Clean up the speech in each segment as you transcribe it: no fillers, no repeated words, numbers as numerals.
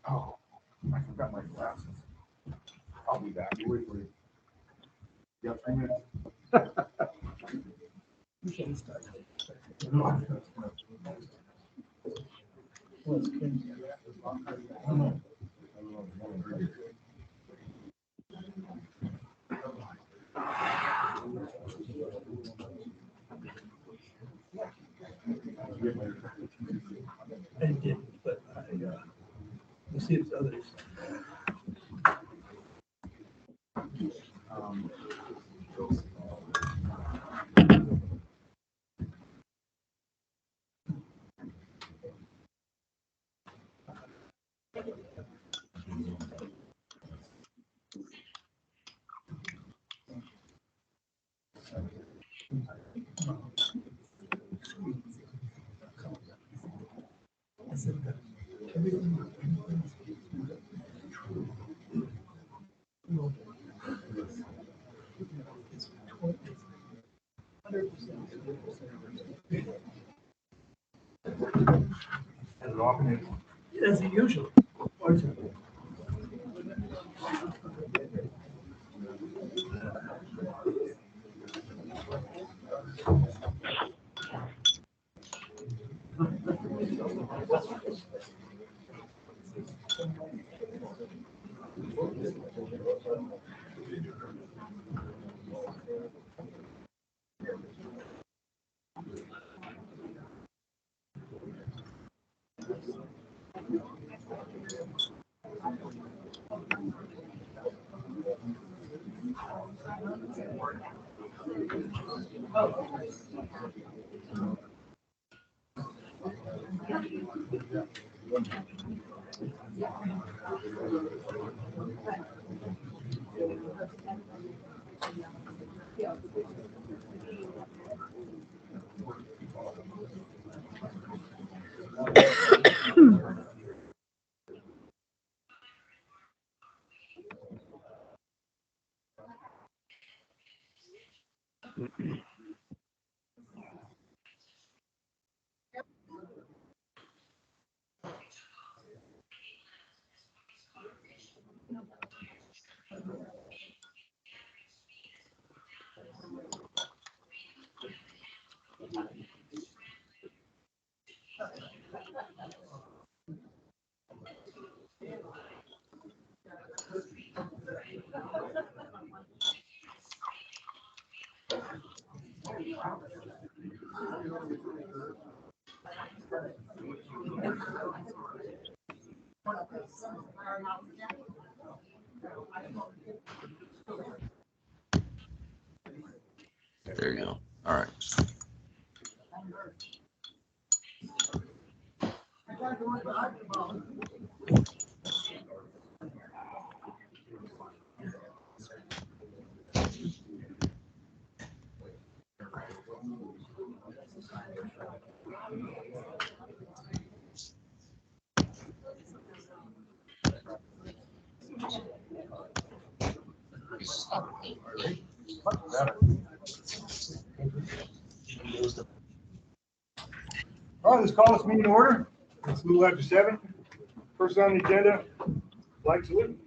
Oh, I forgot my glasses. I'll be back. Wait for you. Yep, 3 minutes. You can start. I did, but we'll see if others. I said that everything. No. It's 100%. As often As usual. There you go. All right. All right, let's call this meeting to order. It's a little after 7. First on the agenda, flag salute.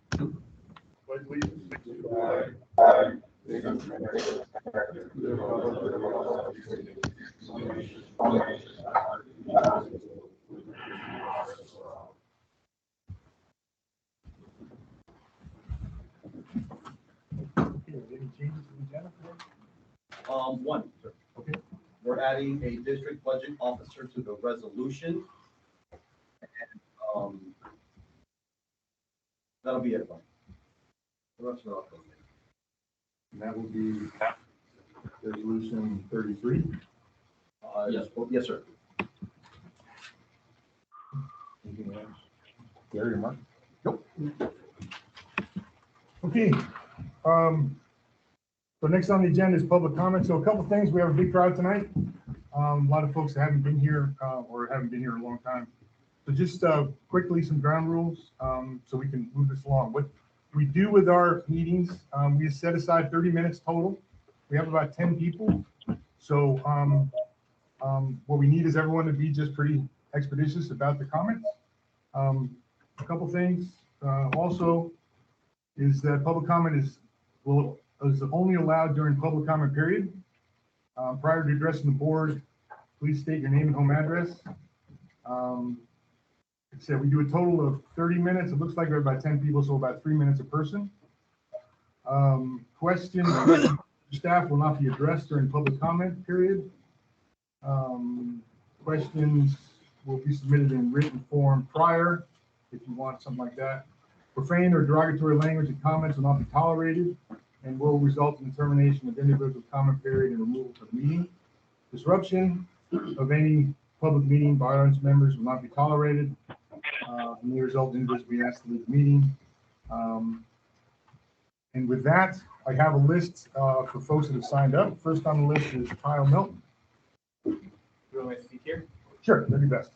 Pledge allegiance to the flag. Any changes to the agenda? One, Okay. we're adding a district budget officer to the resolution. And, that'll be it. The rest are all good. And that will be resolution 33. Yes, well, yes, sir. Anything else? Gary or Mark? Nope. Okay. So next on the agenda is public comment. So a couple things. We have a big crowd tonight. A lot of folks that haven't been here or haven't been here in a long time. So just quickly some ground rules so we can move this along. What we do with our meetings, we set aside 30 minutes total. We have about 10 people. So What we need is everyone to be just pretty expeditious about the comments. A couple things, also is that public comment is only allowed during public comment period. Prior to addressing the board, please state your name and home address. Like I said, we do a total of 30 minutes. It looks like we're about 10 people, so about 3 minutes a person. Questions from staff will not be addressed during public comment period. Questions will be submitted in written form prior, if you want something like that. Profane or derogatory language and comments will not be tolerated and will result in termination of individual comment period and removal from the meeting. Disruption of any public meeting by audience members will not be tolerated and may result in individuals being asked to leave the meeting. And with that, I have a list for folks that have signed up. First on the list is Kyle Milton. You want me to speak here? Sure, that'd be best.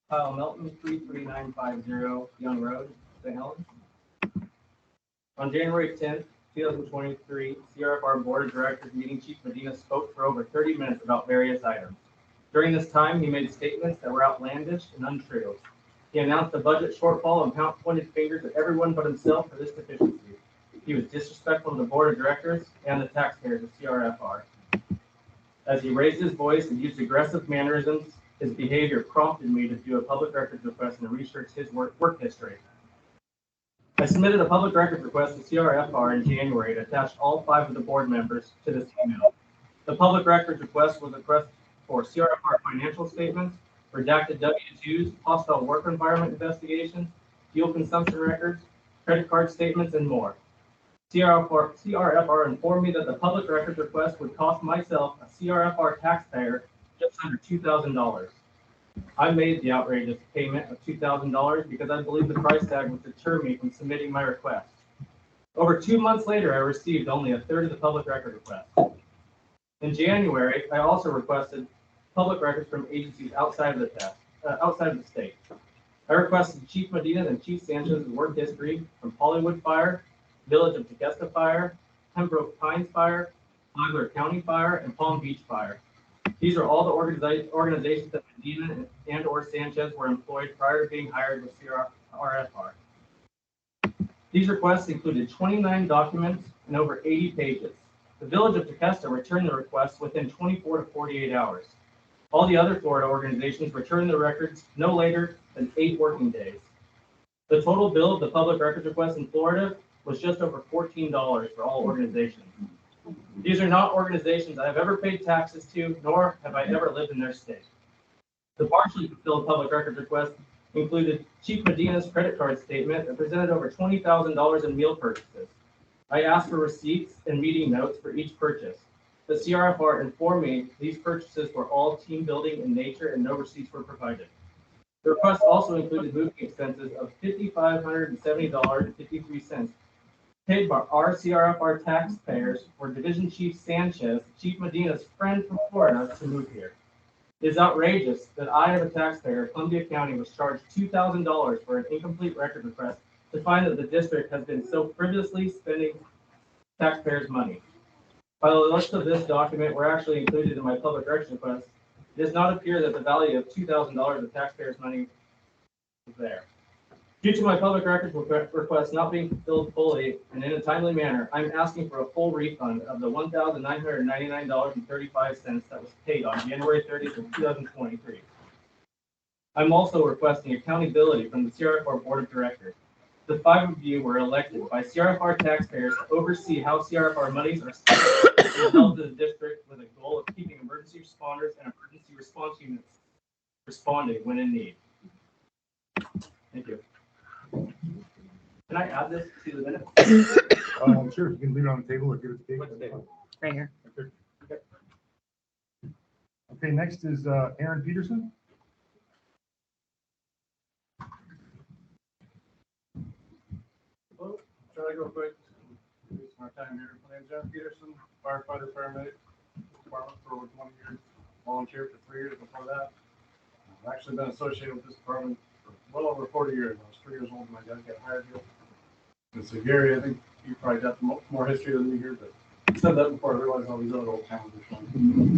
Kyle Melton, 33950 Young Road, St. Helens. On January 10th, 2023, CRFR Board of Directors meeting, Chief Medina spoke for over 30 minutes about various items. During this time, he made statements that were outlandish and untrue. He announced a budget shortfall and pointed fingers at everyone but himself for this deficiency. He was disrespectful to the Board of Directors and the taxpayers of CRFR. As he raised his voice and used aggressive mannerisms, his behavior prompted me to do a public records request and research his work history. I submitted a public records request to CRFR in January to attach all 5 of the board members to this email. The public records request was a request for CRFR financial statements, redacted W-2s, hostile work environment investigations, fuel consumption records, credit card statements, and more. CRFR informed me that the public records request would cost myself, a CRFR taxpayer, just under $2,000. I made the outrageous payment of $2,000 because I believe the price tag would deter me from submitting my request. Over 2 months later, I received only a third of the public record request. In January, I also requested public records from agencies outside of the state. I requested Chief Medina and Chief Sanchez's work history from Hollywood Fire, Village of Tequesta Fire, Pembroke Pines Fire, Flagler County Fire, and Palm Beach Fire. These are all the organizations that Medina and or Sanchez were employed prior to being hired with CRFR. These requests included 29 documents and over 80 pages. The Village of Tequesta returned the requests within 24 to 48 hours. All the other Florida organizations returned the records no later than 8 working days. The total bill of the public records request in Florida was just over $14 for all organizations. These are not organizations I have ever paid taxes to, nor have I ever lived in their state. The partially fulfilled public records request included Chief Medina's credit card statement that presented over $20,000 in meal purchases. I asked for receipts and meeting notes for each purchase. The CRFR informed me these purchases were all team building in nature and no receipts were provided. The request also included moving expenses of $5,570.53 paid by our CRFR taxpayers for Division Chief Sanchez, Chief Medina's friend from Florida, to move here. It is outrageous that I, as a taxpayer, Columbia County, was charged $2,000 for an incomplete record request to find that the district has been so frivolously spending taxpayers' money. By the looks of this document, were actually included in my public records request, it does not appear that the value of $2,000 of taxpayers' money is there. Due to my public records request not being fulfilled fully and in a timely manner, I'm asking for a full refund of the $1,999.35 that was paid on January 30th of 2023. I'm also requesting accountability from the CRFR Board of Directors. The 5 of you were elected by CRFR taxpayers to oversee how CRFR monies are spent and held to the district with a goal of keeping emergency responders and emergency response units responding when in need. Thank you. Can I add this to the minutes? Sure, you can leave it on the table or give it to Dave. What's the table? Right here. Okay, next is Aaron Peterson. Well, try to go quick. Use my time here. My name's John Peterson, firefighter, paramedic, department for over 20 years. Volunteered for 3 years before that. I've actually been associated with this department for well over 40 years. I was 3 years old when my dad got hired here. And so Gary, I think you probably got more history than me here, but I said that before I realized all these other old towns are showing.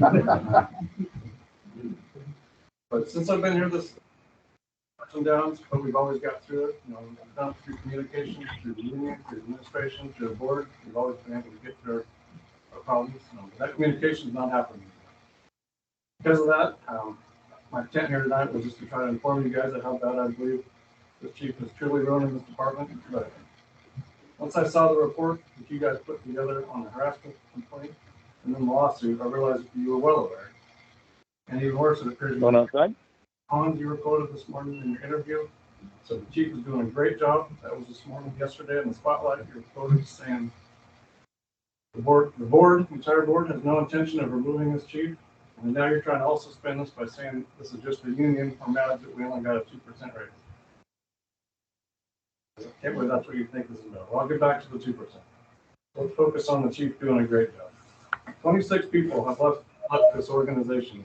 But since I've been here, this ups and downs, but we've always got through it. You know, we've done it through communication, through the union, through administration, through the board. We've always been able to get through our problems. That communication is not happening. Because of that, my intent here tonight was just to try to inform you guys of how bad I believe this chief is truly ruining this department. But once I saw the report that you guys put together on the harassment complaint and then the lawsuit, I realized you were well aware. And even worse, it appears Going outside? Hans, you were quoted this morning in your interview. So the chief is doing a great job. That was this morning, yesterday in the spotlight. You were quoted saying the entire board has no intention of removing this chief. And now you're trying to also spin this by saying this is just the union or mad that we only got a 2% raise. I can't believe that's what you think this is about. Well, I'll get back to the 2%. Let's focus on the chief doing a great job. 26 people have left this organization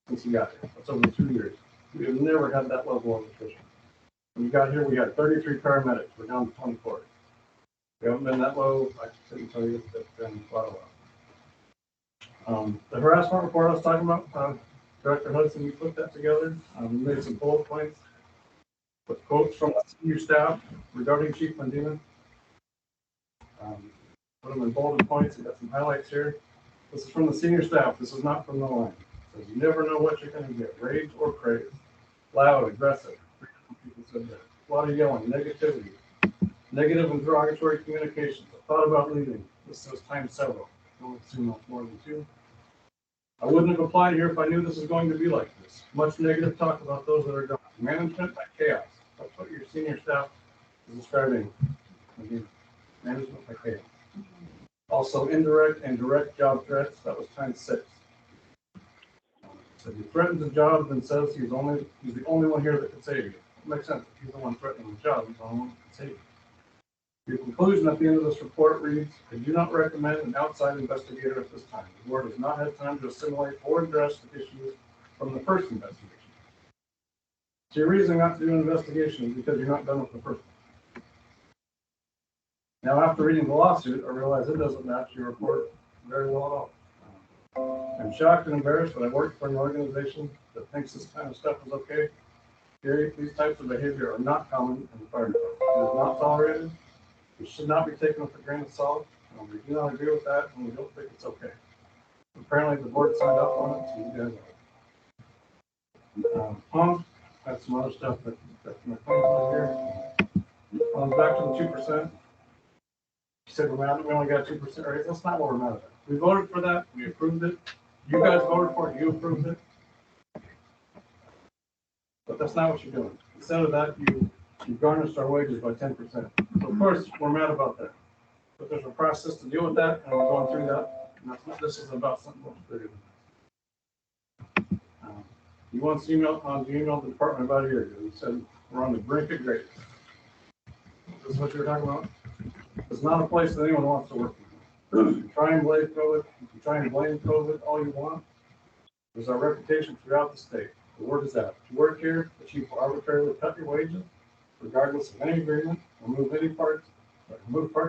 since he got here. That's over 2 years. We have never had that level of attrition. When we got here, we had 33 paramedics. We're down to 24. We haven't been that low. I couldn't tell you that's been quite a while. The harassment report I was talking about, Director Hudson, you put that together. We made some bullet points with quotes from the senior staff regarding Chief Mendina. Put them in bolded points. We've got some highlights here. This is from the senior staff. This is not from the line. It says you never know what you're going to get. Rage or praise. Loud, aggressive. People said that. A lot of yelling, negativity, negative and derogatory communications. I thought about leaving. This says times several. Don't assume much more than 2. I wouldn't have applied here if I knew this is going to be like this. Much negative talk about those that are gone. Management by chaos. That's what your senior staff is describing. Management by chaos. Also, indirect and direct job threats. That was times 6. So if he threatens a job and says he's the only one here that can save you. It makes sense. If he's the one threatening the job, he's the only one that can save you. Your conclusion at the end of this report reads, I do not recommend an outside investigator at this time. The board has not had time to assimilate or address the issues from the first investigation. So your reason not to do an investigation is because you're not done with the first one. Now, after reading the lawsuit, I realize it doesn't match your report very well at all. I'm shocked and embarrassed that I work for an organization that thinks this kind of stuff is okay. These types of behavior are not common in the fire department. It is not tolerated. It should not be taken with a grain of salt. We do not agree with that, and we don't think it's okay. Apparently, the board signed up on it, so you guys are. Hans had some other stuff that my claims was here. Back to the 2%. He said we're mad that we only got 2% raise. That's not what we're mad about. We voted for that. We approved it. You guys voted for it. You approved it. But that's not what you're doing. Instead of that, you garnished our wages by 10%. So of course, we're mad about that. But there's a process to deal with that, and we're going through that. And that's not, this is about something much bigger than that. You once emailed the department about a year ago. You said we're on the brink of greatness. This is what you were talking about? It's not a place that anyone wants to work. You can try and blame COVID. You can try and blame COVID all you want. There's our reputation throughout the state. The word is out. If you work here, the chief will arbitrarily cut your wages, regardless of any agreement, remove parts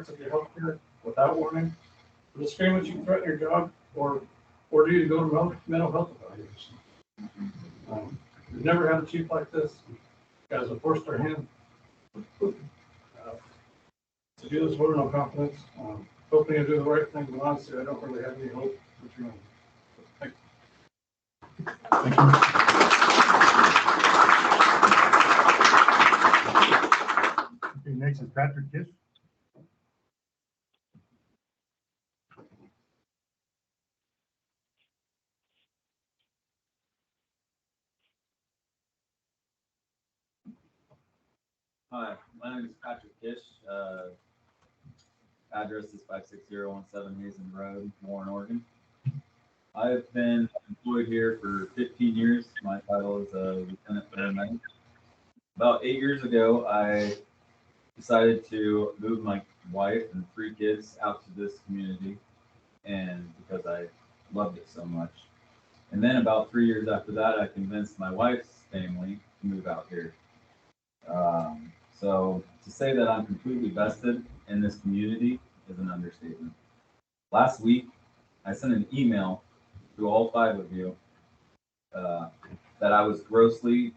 of your health care without warning, or disclaim that you threaten your job, or order you to go to mental health evaluation. We've never had a chief like this. You guys have forced our hand to do this vote of no confidence. Hoping to do the right thing, but honestly, I don't really have any hope that you're going to. Thank you. Okay, next is Patrick Kiss. Hi, my name is Patrick Kish. Address is 56017 Hazen Road, Warren, Oregon. I've been employed here for 15 years. My title is a lieutenant paramedic. About 8 years ago, I decided to move my wife and 3 kids out to this community, and because I loved it so much. And then about 3 years after that, I convinced my wife's family to move out here. So to say that I'm completely vested in this community is an understatement. Last week, I sent an email to all 5 of you that I was grossly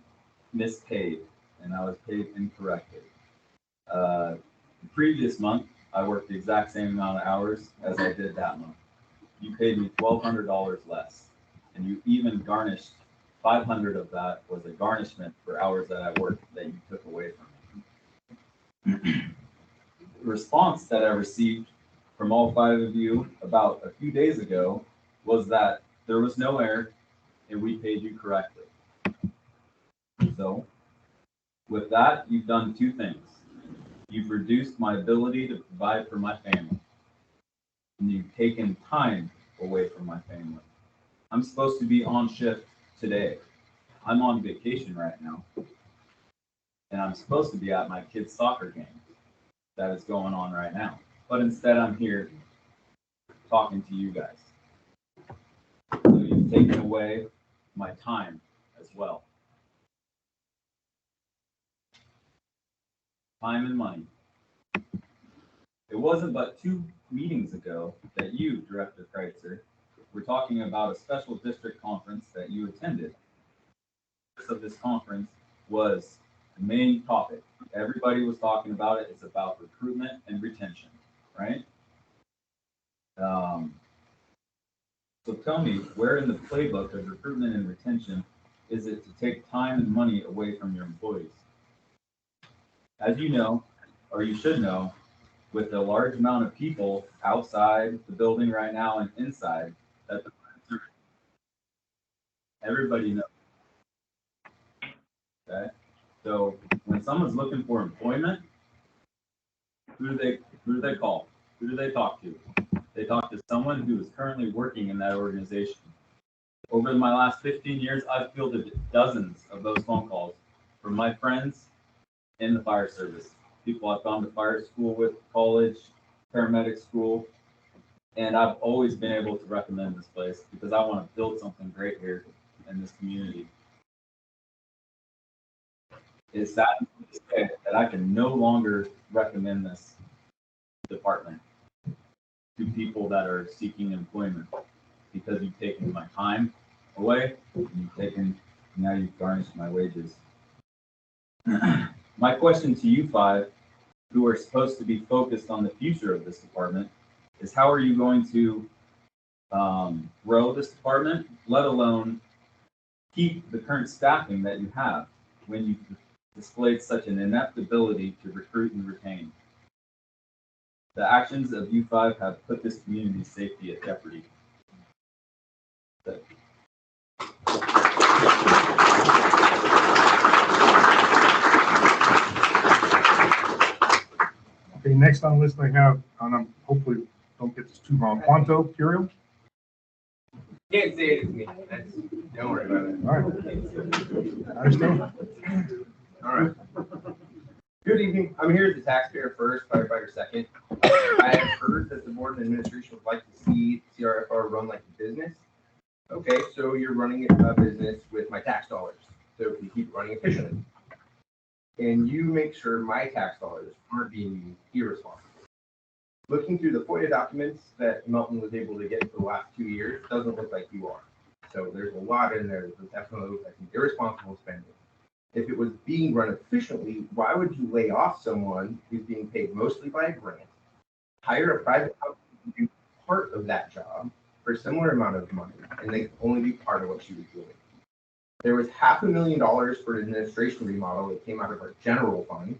mispaid and I was paid incorrectly. The previous month, I worked the exact same amount of hours as I did that month. You paid me $1,200 less, and you even garnished 500 of that was a garnishment for hours that I worked that you took away from me. The response that I received from all 5 of you about a few days ago was that there was no error and we paid you correctly. So with that, you've done 2 things. You've reduced my ability to provide for my family, and you've taken time away from my family. I'm supposed to be on shift today. I'm on vacation right now, and I'm supposed to be at my kid's soccer game that is going on right now. But instead, I'm here talking to you guys. So you've taken away my time as well. Time and money. It wasn't but 2 meetings ago that you, Director Kreitzer, were talking about a special district conference that you attended. The purpose of this conference was the main topic. Everybody was talking about it. It's about recruitment and retention, right? So tell me, where in the playbook of recruitment and retention is it to take time and money away from your employees? As you know, or you should know, with a large amount of people outside the building right now and inside, that everybody knows. Okay, so when someone's looking for employment, who do they call? Who do they talk to? They talk to someone who is currently working in that organization. Over my last 15 years, I've fielded dozens of those phone calls from my friends in the fire service, people I've gone to fire school with, college, paramedic school, and I've always been able to recommend this place because I want to build something great here in this community. It's sad to say that I can no longer recommend this department to people that are seeking employment because you've taken my time away, and now you've garnished my wages. My question to you 5, who are supposed to be focused on the future of this department, is how are you going to grow this department, let alone keep the current staffing that you have when you displayed such an inept ability to recruit and retain? The actions of you 5 have put this community's safety at jeopardy. Okay, next on the list I have, and I'm hopefully don't get this too wrong, Quanto Curiel. Can't say it to me. Don't worry about it. All right. I understand. All right. Good evening. I'm here as the taxpayer first, firefighter second. I have heard that the board and administration would like to see CRFR run like a business. Okay, so you're running a business with my tax dollars. So if you keep running efficiently, and you make sure my tax dollars aren't being used irresponsibly. Looking through the FOIA documents that Melton was able to get for the last 2 years, doesn't look like you are. So there's a lot in there that definitely looks like irresponsible spending. If it was being run efficiently, why would you lay off someone who's being paid mostly by a grant, hire a private company to do part of that job for a similar amount of money, and they can only be part of what she was doing? There was $500,000 for an administration remodel that came out of our general fund.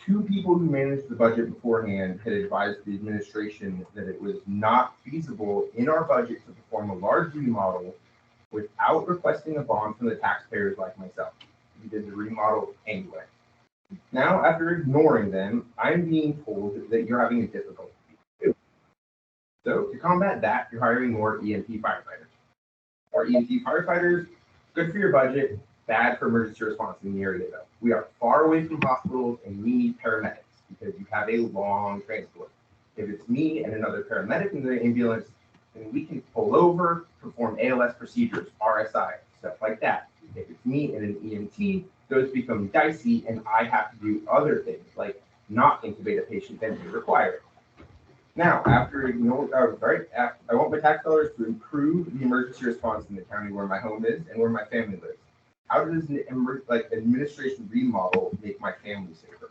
2 people who managed the budget beforehand had advised the administration that it was not feasible in our budget to perform a large remodel without requesting a bond from the taxpayers like myself. We did the remodel anyway. Now, after ignoring them, I'm being told that you're having a difficulty. So to combat that, you're hiring more EMT firefighters. Our EMT firefighters, good for your budget, bad for emergency response in the area though. We are far away from hospitals and we need paramedics because you have a long transport. If it's me and another paramedic in the ambulance, then we can pull over, perform ALS procedures, RSI, stuff like that. If it's me and an EMT, those become dicey and I have to do other things like not intubate a patient than is required. Now, I want my tax dollars to improve the emergency response in the county where my home is and where my family lives. How does an administration remodel make my family safer?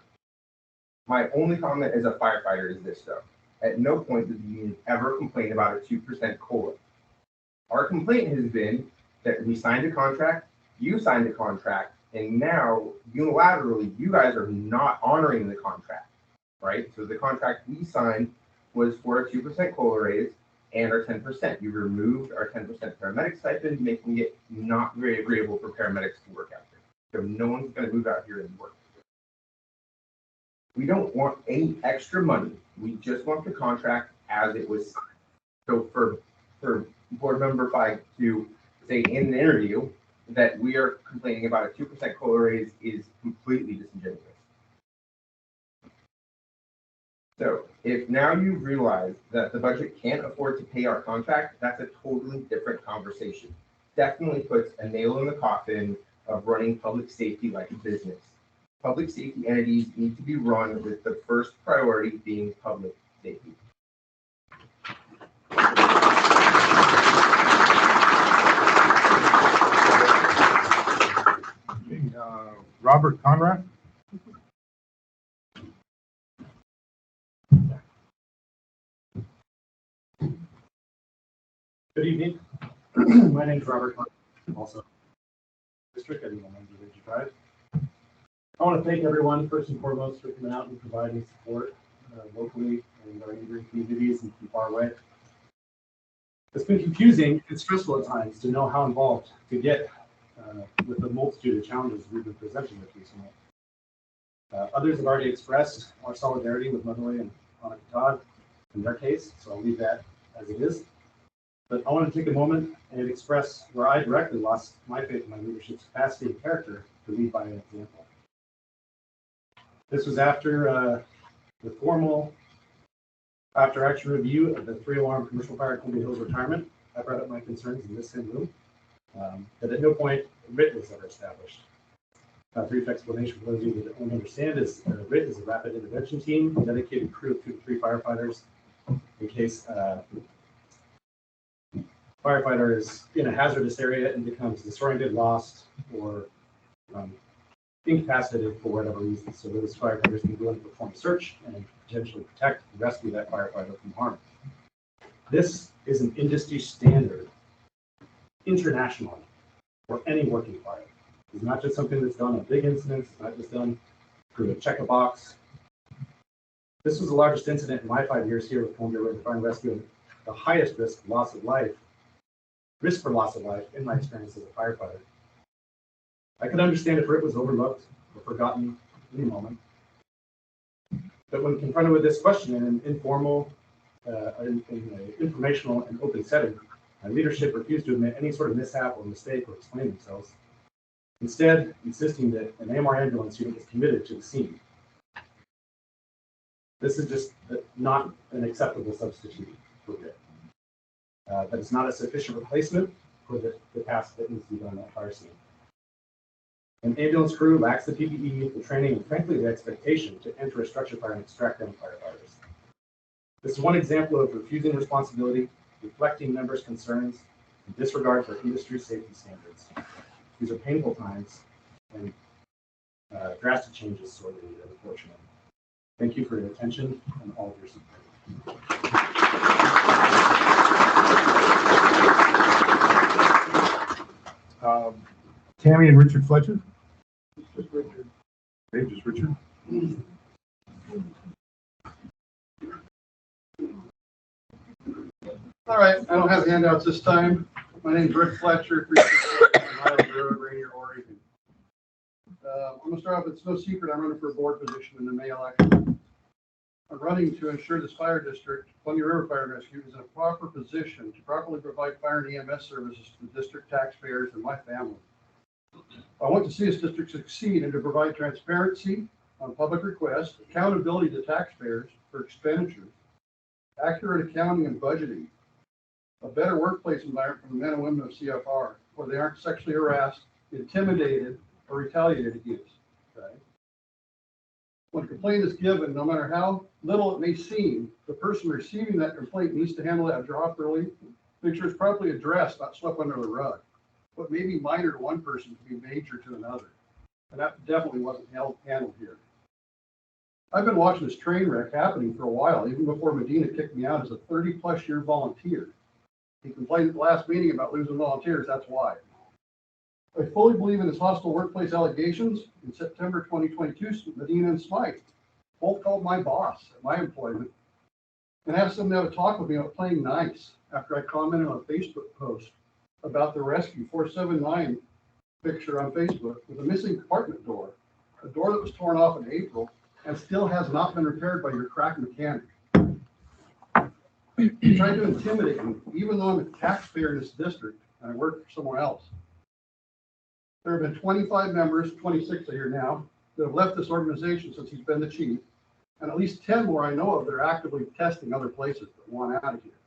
My only comment as a firefighter is this though. At no point did the union ever complain about a 2% COLA. Our complaint has been that we signed a contract, you signed a contract, and now unilaterally, you guys are not honoring the contract, right? So the contract we signed was for a 2% COLA raise and our 10%. You removed our 10% paramedic stipend, making it not very agreeable for paramedics to work out there. So no one's going to move out here and work. We don't want any extra money. We just want the contract as it was signed. So for board member 5 to say in an interview that we are complaining about a 2% COLA raise is completely disingenuous. So if now you've realized that the budget can't afford to pay our contract, that's a totally different conversation. Definitely puts a nail in the coffin of running public safety like a business. Public safety entities need to be run with the first priority being public safety. Robert Conrad. Good evening. My name is Robert. I'm also district. I do my Region 5. I want to thank everyone first and foremost for coming out and providing support locally and our neighboring communities and from far away. It's been confusing and stressful at times to know how involved to get with the multitude of challenges we've been presented with recently. Others have already expressed our solidarity with Motherway and Monica Todd in their case, so I'll leave that as it is. But I want to take a moment and express where I directly lost my faith in my leadership's capacity and character to lead by an example. This was after the formal after-action review of the 3-alarm commercial fire at Columbia Hills retirement. I brought up my concerns in this same room, but at no point a RIT was ever established. A brief explanation for those of you that don't understand is a RIT is a rapid intervention team, a dedicated crew of 2 to 3 firefighters in case firefighter is in a hazardous area and becomes disoriented, lost, or incapacitated for whatever reason. So those firefighters can go and perform a search and potentially protect and rescue that firefighter from harm. This is an industry standard internationally for any working fire. It's not just something that's done on big incidents. It's not just done to check a box. This was the largest incident in my 5 years here with Columbia River Fire and Rescue, and the highest risk for loss of life in my experience as a firefighter. I could understand if it was overlooked or forgotten in a moment. But when confronted with this question in an informal, in an informational and open setting, my leadership refused to admit any sort of mishap or mistake or explain themselves, instead insisting that an AMR ambulance unit was committed to the scene. This is just not an acceptable substitute for it. But it's not a sufficient replacement for the task that needs to be done at fire scene. An ambulance crew lacks the PPE, the training, and frankly the expectation to enter a structure fire and extract down firefighters. This is one example of refusing responsibility, reflecting members' concerns, and disregard for industry safety standards. These are painful times, and drastic changes sorely needed, unfortunately. Thank you for your attention and all of your support. Tammy and Richard Fletcher. Just Richard. Okay, just Richard. All right, I don't have handouts this time. My name is Rick Fletcher, 366 Miles Road, Rainier, Oregon. I'm gonna start off. It's no secret I'm running for a board position in the May election. I'm running to ensure this fire district, Columbia River Fire and Rescue, is in a proper position to properly provide fire and EMS services to the district taxpayers and my family. I want to see this district succeed and to provide transparency on public requests, accountability to taxpayers for expenditures, accurate accounting and budgeting, a better workplace environment for the men and women of CFR, where they aren't sexually harassed, intimidated, or retaliated against. Okay? When a complaint is given, no matter how little it may seem, the person receiving that complaint needs to handle that properly, make sure it's properly addressed, not swept under the rug. What may be minor to one person can be major to another. And that definitely wasn't handled here. I've been watching this train wreck happening for a while, even before Medina kicked me out as a 30-plus year volunteer. He complained at the last meeting about losing volunteers, that's why. I fully believe in his hostile workplace allegations. In September 2022, Medina and Smythe both called my boss at my employment and asked them to have a talk with me about playing nice after I commented on a Facebook post about the rescue 479 picture on Facebook with a missing compartment door, a door that was torn off in April and still has not been repaired by your crack mechanic. He tried to intimidate me, even though I'm a taxpayer in this district and I work for someone else. There have been 25 members, 26 I hear now, that have left this organization since he's been the chief, and at least 10 more I know of that are actively testing other places that want out of here.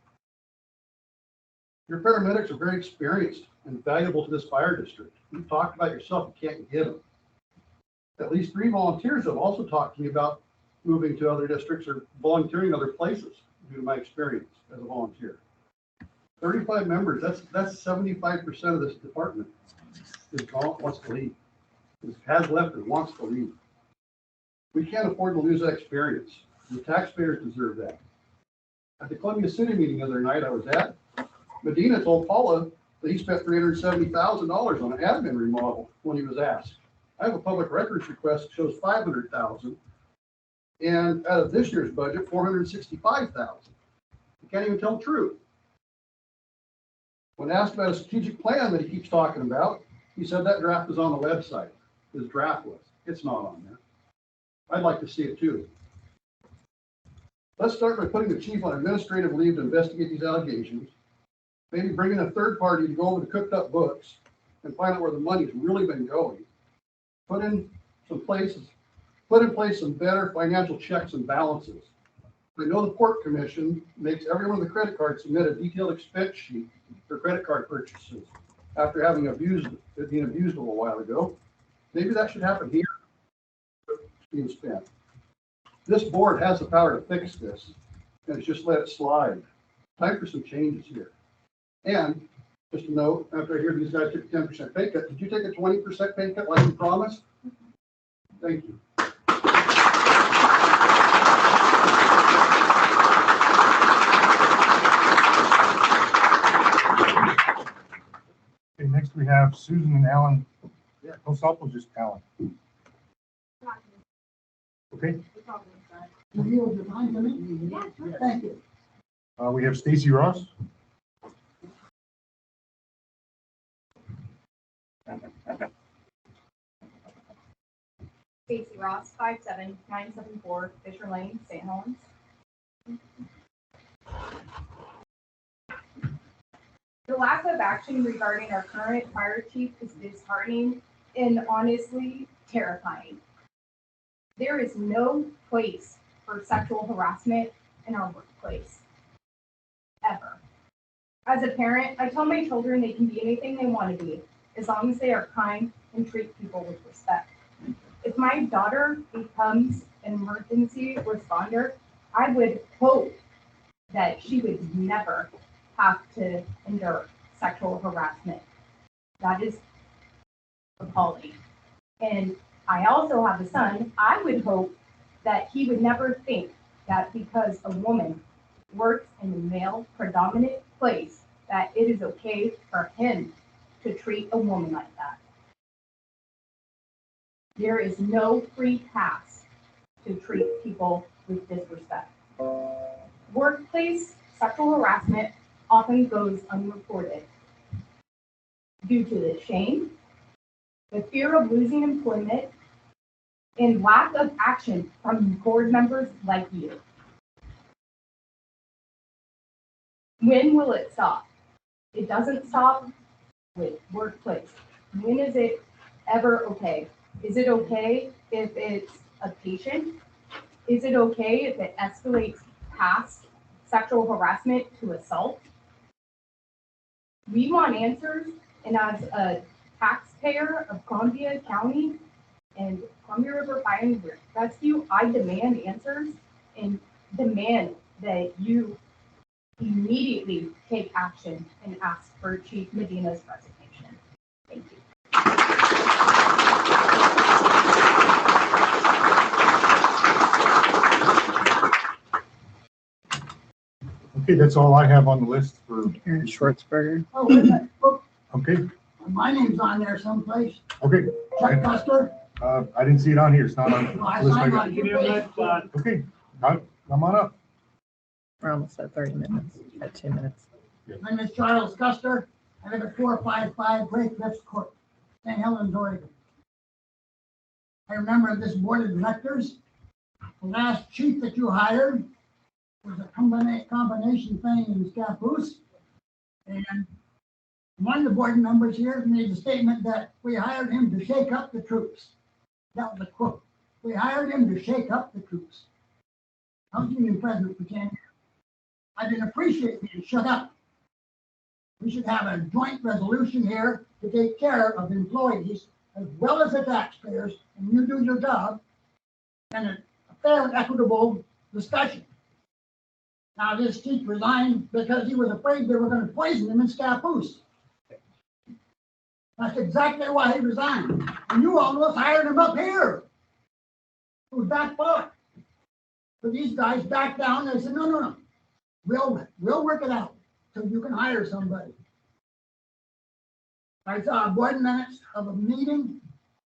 Your paramedics are very experienced and valuable to this fire district. You've talked about yourself, you can't get them. At least 3 volunteers have also talked to me about moving to other districts or volunteering other places due to my experience as a volunteer. 35 members, that's 75% of this department wants to leave. Has left and wants to leave. We can't afford to lose that experience. The taxpayers deserve that. At the Columbia City meeting the other night I was at, Medina told Paula that he spent $370,000 on an admin remodel when he was asked. I have a public records request that shows $500,000, and out of this year's budget, $465,000. You can't even tell the truth. When asked about a strategic plan that he keeps talking about, he said that draft is on the website. His draft was. It's not on there. I'd like to see it too. Let's start by putting the chief on administrative leave to investigate these allegations. Maybe bring in a third party to go over the cooked up books and find out where the money's really been going. Put in place some better financial checks and balances. I know the Port Commission makes everyone with a credit card submit a detailed expense sheet for credit card purchases after having being abused a little while ago. Maybe that should happen here. Being spent. This board has the power to fix this, and it's just let it slide. Time for some changes here. And just a note, after I hear these guys took a 10% pay cut, did you take a 20% pay cut like you promised? Thank you. Okay, next we have Susan and Alan. Yeah, no stop, just Alan. Okay. Do you mind coming? Yeah, sure. Thank you. We have Stacy Ross. Stacy Ross, 57974 Fisher Lane, St. Helens. The lack of action regarding our current fire chief is disheartening and honestly terrifying. There is no place for sexual harassment in our workplace, ever. As a parent, I tell my children they can be anything they want to be, as long as they are kind and treat people with respect. If my daughter becomes an emergency responder, I would hope that she would never have to endure sexual harassment. That is appalling. And I also have a son. I would hope that he would never think that because a woman works in a male predominant place, that it is okay for him to treat a woman like that. There is no free pass to treat people with disrespect. Workplace sexual harassment often goes unreported due to the shame, the fear of losing employment, and lack of action from board members like you. When will it stop? It doesn't stop with workplace. When is it ever okay? Is it okay if it's a patient? Is it okay if it escalates past sexual harassment to assault? We want answers, and as a taxpayer of Columbia County and Columbia River Fire and Rescue, I demand answers and demand that you immediately take action and ask for Chief Medina's resignation. Thank you. Okay, that's all I have on the list for, Aaron Schwartzberger. Oh, wait a minute. Oh, okay, my name's on there someplace. okay. Chuck Custer. I didn't see it on here. It's not on Oh, I the list I signed got. on your page. Okay, come on up. We're almost at 30 minutes, at 2 minutes. My name is Charles Custer. I live at 455 Great Cliffs Court, St. Helens, Oregon. I remember this board of directors, the last chief that you hired was a combination thing in Scappoose. And one of the board members here made a statement that we hired him to shake up the troops. That was a quote. We hired him to shake up the troops. I was union president for 10 years. I didn't appreciate being shut up. We should have a joint resolution here to take care of employees as well as the taxpayers, and you do your job, and a fair and equitable discussion. Now, this chief resigned because he was afraid they were going to poison him in Scappoose. That's exactly why he resigned. And you almost hired him up here. It was that far. But these guys backed down. They said, no. We'll work it out so you can hire somebody. I saw board minutes of a meeting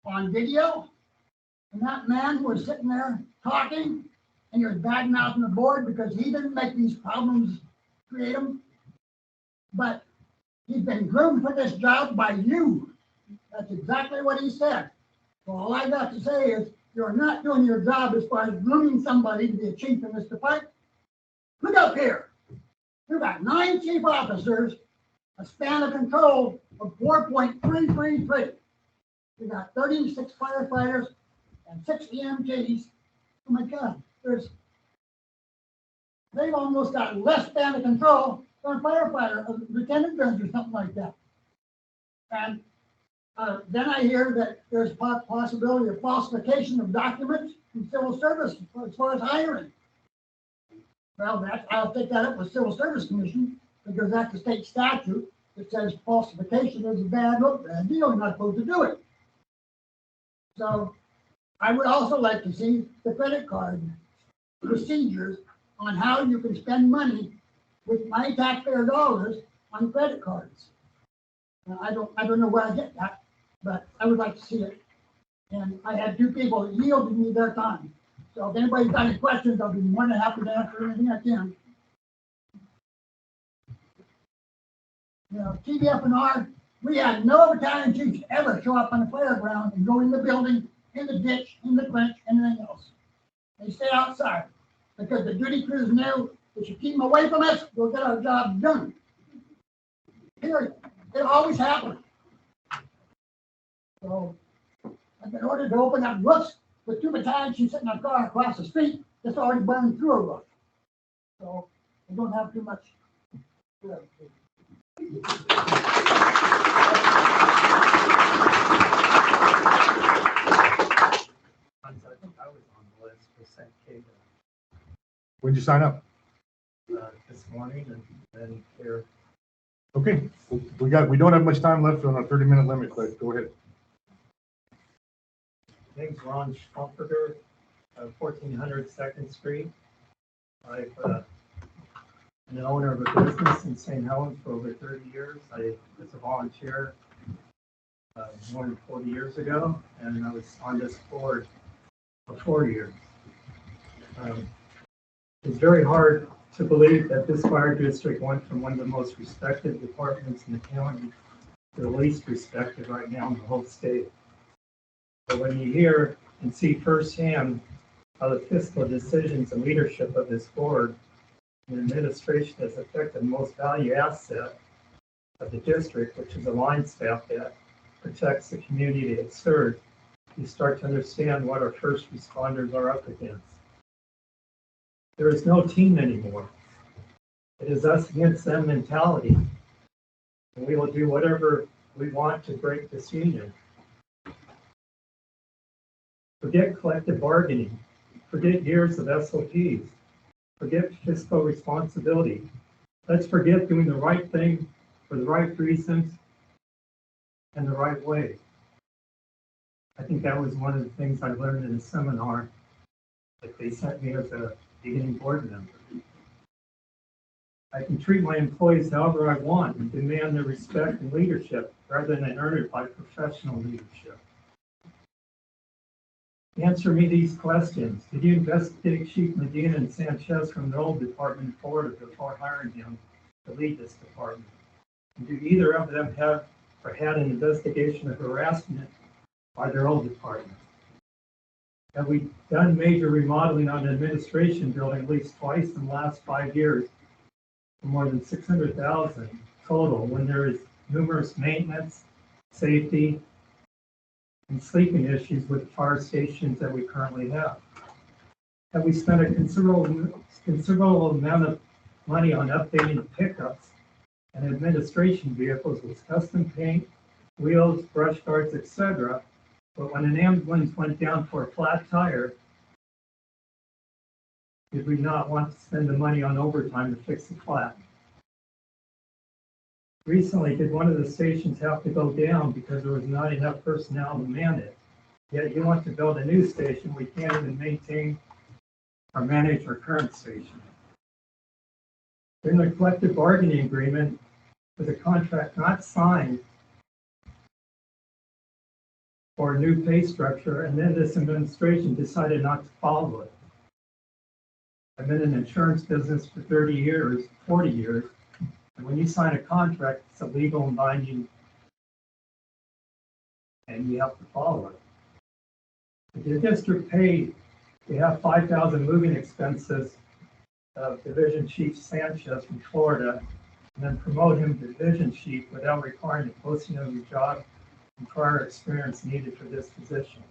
on video, and that man was sitting there talking, and he was bad mouthing the board because he didn't make these problems, create them. But he's been groomed for this job by you. That's exactly what he said. So all I got to say is you're not doing your job as far as grooming somebody to be a chief in this department. Look up here. We've got 9 chief officers, a span of control of 4.333. We got 36 firefighters and 6 EMTs. Oh my God, they've almost got less span of control than a firefighter, a lieutenant judge or something like that. And then I hear that there's possibility of falsification of documents in civil service as far as hiring. Well, I'll take that up with Civil Service Commission because that's the state statute that says falsification is a bad deal. You're not supposed to do it. So I would also like to see the credit card procedures on how you can spend money with my taxpayer dollars on credit cards. I don't know where I get that, but I would like to see it. And I had 2 people that yielded me their time. So if anybody's got any questions, I'll be more than happy to answer anything I can. You know, TDF&R, we had no battalion chiefs ever show up on the fairground and go in the building, in the ditch, in the clinch, anything else. They stay outside because the duty crews knew if you keep them away from us, we'll get our job done. Period. It always happened. So I've been ordered to open up roofs with 2 battalion chiefs sitting in a car across the street that's already burned through a roof. So I don't have too much. I think I was on the list for St. Kate When'd you sign up? this morning and then here. Okay, we don't have much time left on our 30-minute limit, but go ahead. Name's Ron Schumperger, 1400 Second Street. I've been an owner of a business in St. Helens for over 30 years. I was a volunteer more than 40 years ago, and I was on this board for 4 years. It's very hard to believe that this fire district went from one of the most respected departments in the county to the least respected right now in the whole state. But when you hear and see firsthand how the fiscal decisions and leadership of this board and administration has affected the most valued asset of the district, which is a line staff that protects the community it serves, you start to understand what our first responders are up against. There is no team anymore. It is us against them mentality. And we will do whatever we want to break this union. Forget collective bargaining. Forget years of SOPs. Forget fiscal responsibility. Let's forget doing the right thing for the right reasons and the right way. I think that was one of the things I learned in a seminar that they sent me as a beginning board member. I can treat my employees however I want and demand their respect and leadership rather than earn it by professional leadership. Answer me these questions. Did you investigate Chief Medina and Sanchez from the old department in Florida before hiring him to lead this department? And do either of them have or had an investigation of harassment by their old department? Have we done major remodeling on the administration building at least twice in the last 5 years for more than $600,000 total when there is numerous maintenance, safety, and sleeping issues with fire stations that we currently have? Have we spent a considerable amount of money on updating pickups and administration vehicles with custom paint, wheels, brush guards, etc.? But when an ambulance went down for a flat tire, did we not want to spend the money on overtime to fix the flat? Recently, did one of the stations have to go down because there was not enough personnel to man it? Yet you want to build a new station, we can't even maintain or manage our current station. In the collective bargaining agreement, with a contract not signed for a new pay structure, and then this administration decided not to follow it. I've been in the insurance business for 30 years, 40 years, and when you sign a contract, it's a legal and binding, and you have to follow it. If the district paid to have 5,000 moving expenses of Division Chief Sanchez from Florida, and then promote him to Division Chief without requiring the posting of the job and prior experience needed for this position.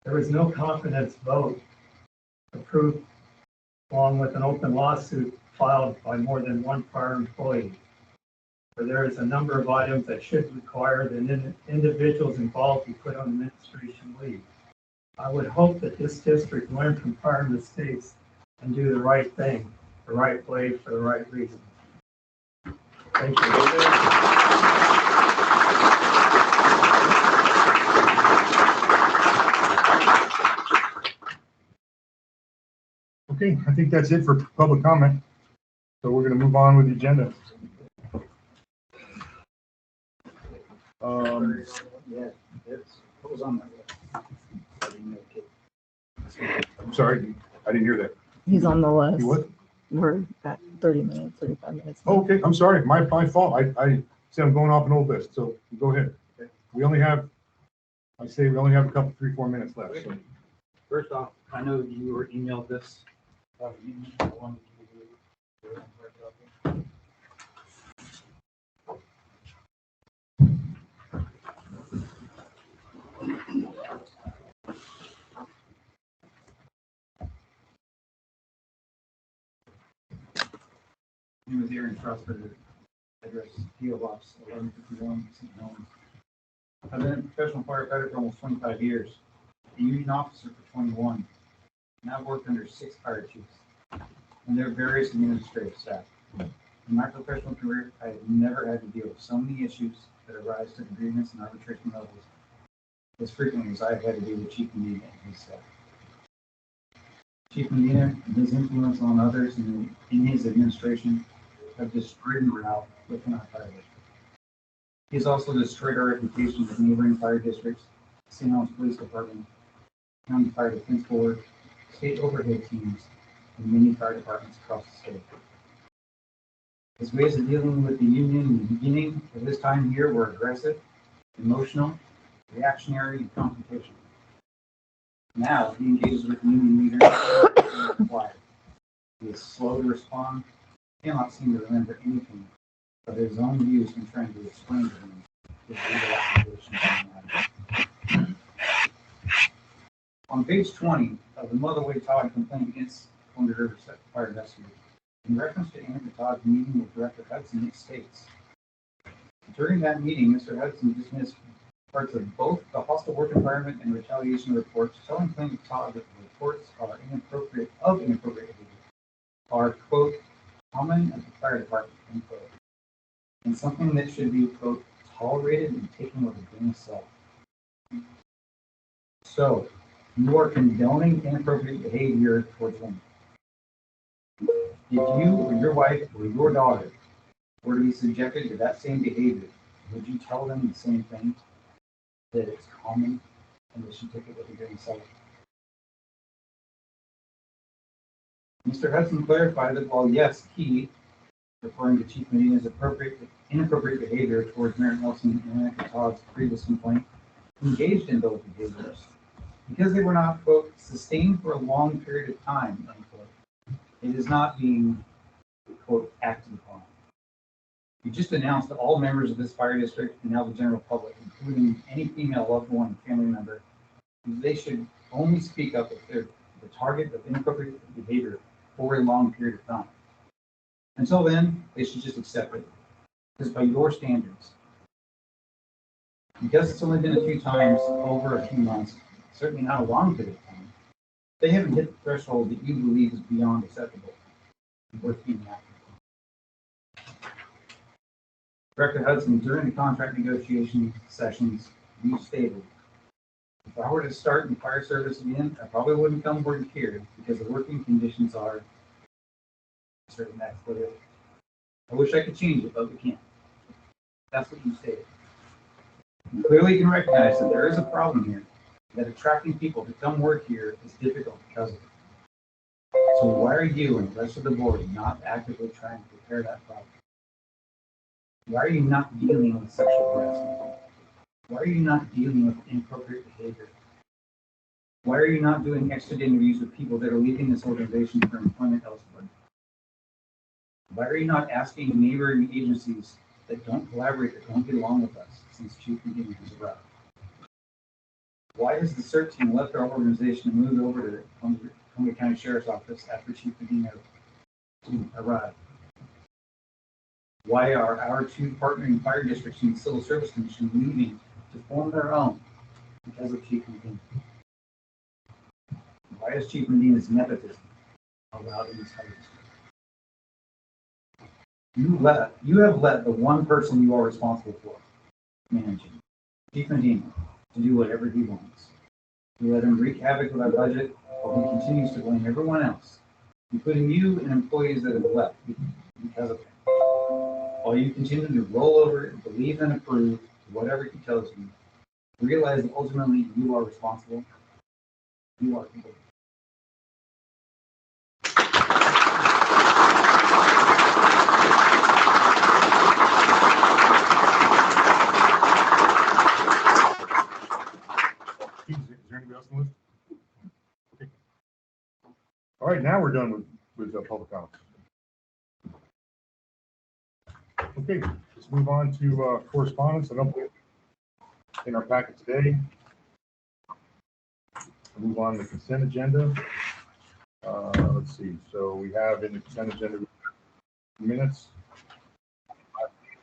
There was no confidence vote approved along with an open lawsuit filed by more than one prior employee, where there is a number of items that should require the individuals involved be put on administration leave. I would hope that this district learn from prior mistakes and do the right thing, the right way, for the right reason. Thank you. Okay, I think that's it for public comment. So we're going to move on with the agenda. I'm sorry, I didn't hear that. He's on the You list. what? We're at 30 minutes, 35 minutes. Oh, okay, I'm sorry, my fault. I said I'm going off an old list, so go ahead. We only have a couple, 3-4 minutes left. So. First off, I know you were emailed this. He was here in Strasburg, address PO Box 1151, St. Helens. I've been a professional firefighter for almost 25 years, a union officer for 21, and I've worked under 6 fire chiefs and their various administrative staff. In my professional career, I have never had to deal with so many issues that arise to the grievance and arbitration levels as frequently as I've had to deal with Chief Medina and his staff. Chief Medina and his influence on others in his administration have destroyed morale within our fire district. He has also destroyed our reputation with neighboring fire districts, St. Helens Police Department, County Fire Defense Board, state overhead teams, and many fire departments across the state. His ways of dealing with the union in the beginning of his time here were aggressive, emotional, reactionary, and confrontational. Now he engages with union leaders and quiet. He is slow to respond, cannot seem to remember anything but his own views when trying to explain to them his legal obligations on the matter. On page 20 of the Motherway Todd complaint against Wounded River Fire Investigator, in reference to Andrew Todd's meeting with Director Hudson, it states, during that meeting, Mr. Hudson dismissed parts of both the hostile work environment and retaliation reports telling Plaintiff Todd that the reports are inappropriate behavior are, quote, common at the fire department, end quote, and something that should be, quote, tolerated and taken with a grain of salt. So, you are condoning inappropriate behavior towards women. If you or your wife or your daughter were to be subjected to that same behavior, would you tell them the same thing? That it's common and they should take it with a grain of salt? Mr. Hudson clarified that while yes, he, referring to Chief Medina's inappropriate behavior towards Merritt Nelson and Annika Todd's previous complaint, engaged in those behaviors because they were not, quote, sustained for a long period of time, unquote. It is not being, quote, acted upon. You just announced that all members of this fire district and now the general public, including any female loved one and family member, they should only speak up if they're the target of inappropriate behavior for a long period of time. Until then, they should just accept it. Because by your standards, because it's only been a few times over a few months, certainly not a long period of time, they haven't hit the threshold that you believe is beyond acceptable and worth being acted upon. Director Hudson, during the contract negotiation sessions, you stated, if I were to start in fire service again, I probably wouldn't come work here because the working conditions are certain. That's what it is. I wish I could change it, but we can't. That's what you stated. You clearly can recognize that there is a problem here, that attracting people to come work here is difficult because of it. So why are you and the rest of the board not actively trying to repair that problem? Why are you not dealing with sexual harassment? Why are you not dealing with inappropriate behavior? Why are you not doing exit interviews with people that are leaving this organization for employment elsewhere? Why are you not asking neighboring agencies that don't collaborate, that don't get along with us since Chief Medina has arrived? Why has the CERT team left our organization and moved over to the Columbia County Sheriff's Office after Chief Medina arrived? Why are our two partnering fire districts in the Civil Service Commission leaving to form their own because of Chief Medina? Why is Chief Medina's nepotism allowed in this fire district? You have let the one person you are responsible for managing, Chief Medina, to do whatever he wants. You let him wreak havoc with our budget while he continues to blame everyone else, including you and employees that have left because of him. While you continue to roll over and believe and approve whatever he tells you, realize that ultimately you are responsible. You are people. Is there anybody else on the list? Okay. All right, now we're done with public comments. Okay, let's move on to correspondence. I don't put in our packet today. We'll move on to the consent agenda. Let's see. So we have in the consent agenda minutes.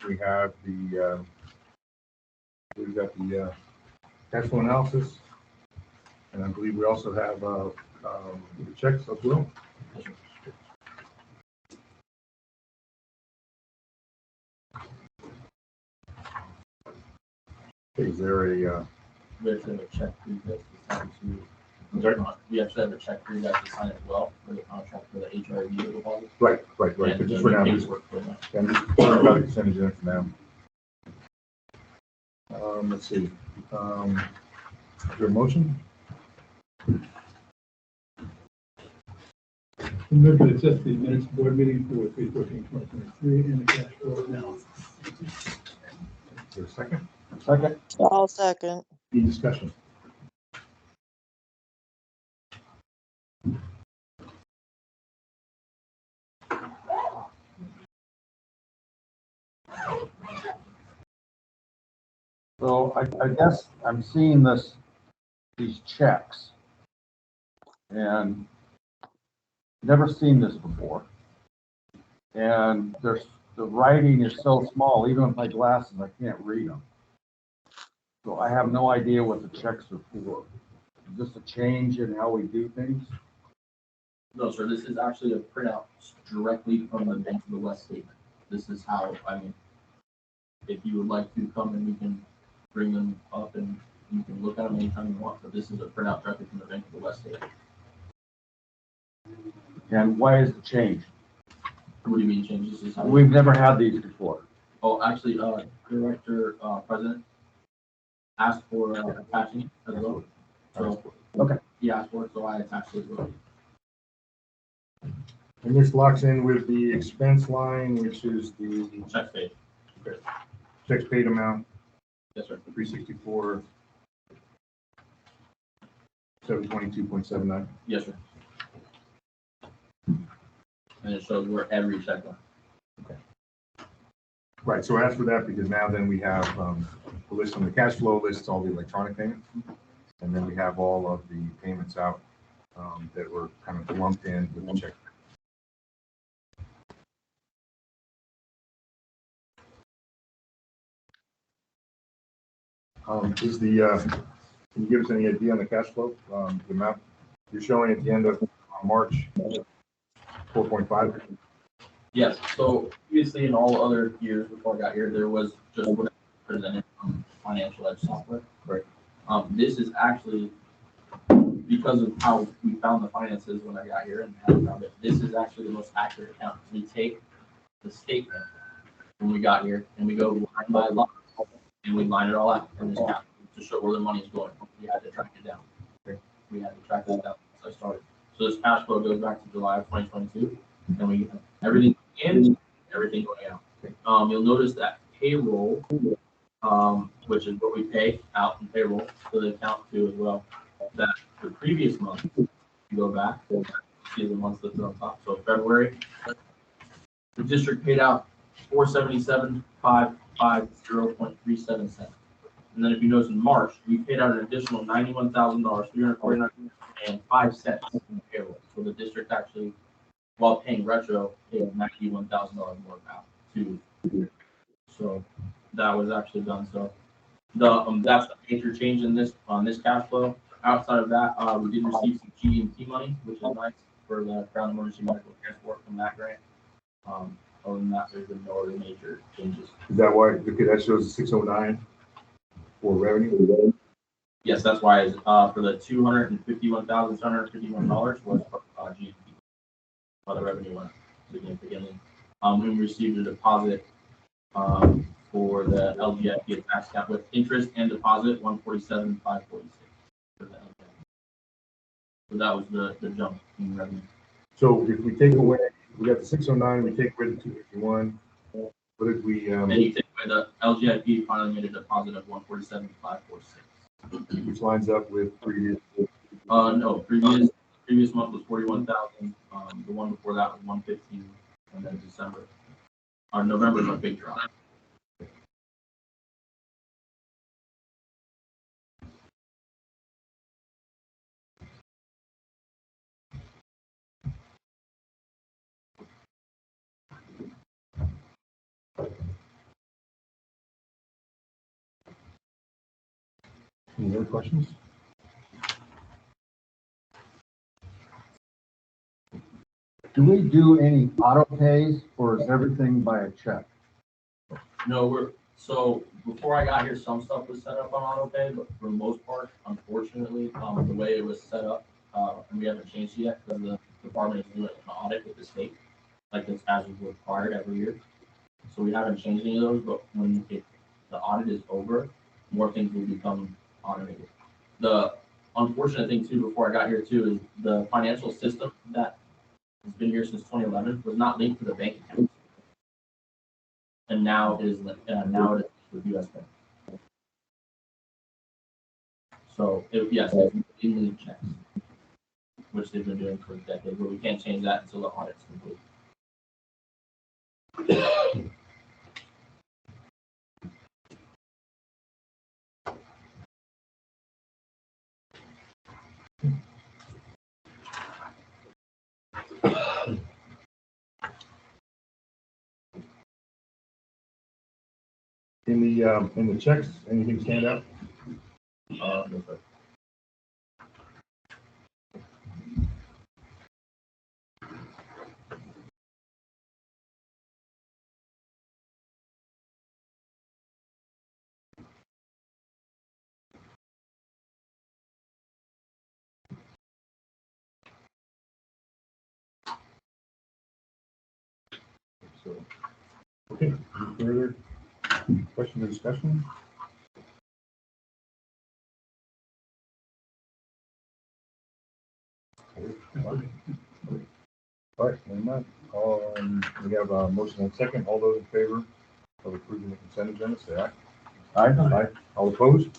We have we've got the cash flow analysis, and I believe we also have the checks as well. Okay, is there a We actually have a check for you guys to sign to. We actually have a check for you guys to sign as well for the contract for the HRV deposit. right? But just for now, I'm just working about the consent agenda for now. Let's see. Is there a motion? Move to accept the minutes board meeting for 3/14/2023 and the cash flow analysis. Is there a second? Second. I'll second. Any discussion? So I guess I'm seeing these checks. And never seen this before. And the writing is so small, even with my glasses, I can't read them. So I have no idea what the checks are for. Is this a change in how we do things? No, sir, this is actually a printout directly from the Bank of the West statement. This is how, I mean, if you would like to come and we can bring them up and you can look at them anytime you want, but this is a printout directly from the Bank of the West statement. And why is the change? What do you mean change? This is how. We've never had these before. Oh, actually, Director, President asked for attaching it as well. So, Okay. he asked for it, so I attached it as well. And this locks in with the expense line, which is the Check paid. checks paid amount, Yes, sir. 364, 722.79. Yes, sir. And it shows where every check went. Right, so I asked for that because now then we have the list on the cash flow lists, all the electronic payments. And then we have all of the payments out that were kind of lumped in with the check. Is the, can you give us any idea on the cash flow, the amount you're showing at the end of March, 4.5? Yes, so previously in all other years before I got here, there was just what I presented from Financial Edge software. Right. This is actually, because of how we found the finances when I got here and how we found it, this is actually the most accurate account. We take the statement when we got here and we go line by line and we line it all out in this account to show where the money is going. We had to track it down. We had to track this down since I started. So this cash flow goes back to July of 2022 and we have everything in, everything going out. You'll notice that payroll, which is what we pay out in payroll to the account too as well. That the previous month, you go back, see the months listed on top. So February, the district paid out $477,550.37 cents. And then if you notice in March, we paid out an additional $91,000, $349.05 in payroll. So the district actually, while paying retro, paid $91,000 more out too. So that was actually done. So the that's the major change in this on this cash flow. Outside of that, we did receive some GMP money, which is nice for the Crown Emergency Medical Transport from that grant. Other than that, there's been no other major changes. Is that why, okay, that shows the 609 for revenue? Yes, that's why it's, for the $251,751 was GMP. The revenue went significantly. We received a deposit for the LGIP tax cap with interest and deposit, $147,546 for the LGIP. So that was the jump in revenue. So if we take away, we got the 609, we take away the 251, what did we? And you take away the LGIP finally made a deposit of $147,546. Which lines up with previous? No, previous month was 41,000. The one before that was 115, and then December. November is a big drop. Any other questions? Do we do any auto pays or is everything by a check? No, so before I got here, some stuff was set up on auto pay, but for the most part, unfortunately, the way it was set up, and we haven't changed it yet because the department is doing an audit with the state, like it's as is required every year. So we haven't changed any of those, but when the audit is over, more things will become automated. The unfortunate thing too, before I got here too, is the financial system that has been here since 2011 was not linked to the bank account, and now it is with U.S. Bank. So yes, it's linked checks, which they've been doing for a decade, but we can't change that until the audit's complete. In the checks, anything stand out? No, sir. So, okay, any further question or discussion? All right, then that, we have a motion and second. All those in favor of approving the consent agenda, say aye. Aye. Aye. All opposed?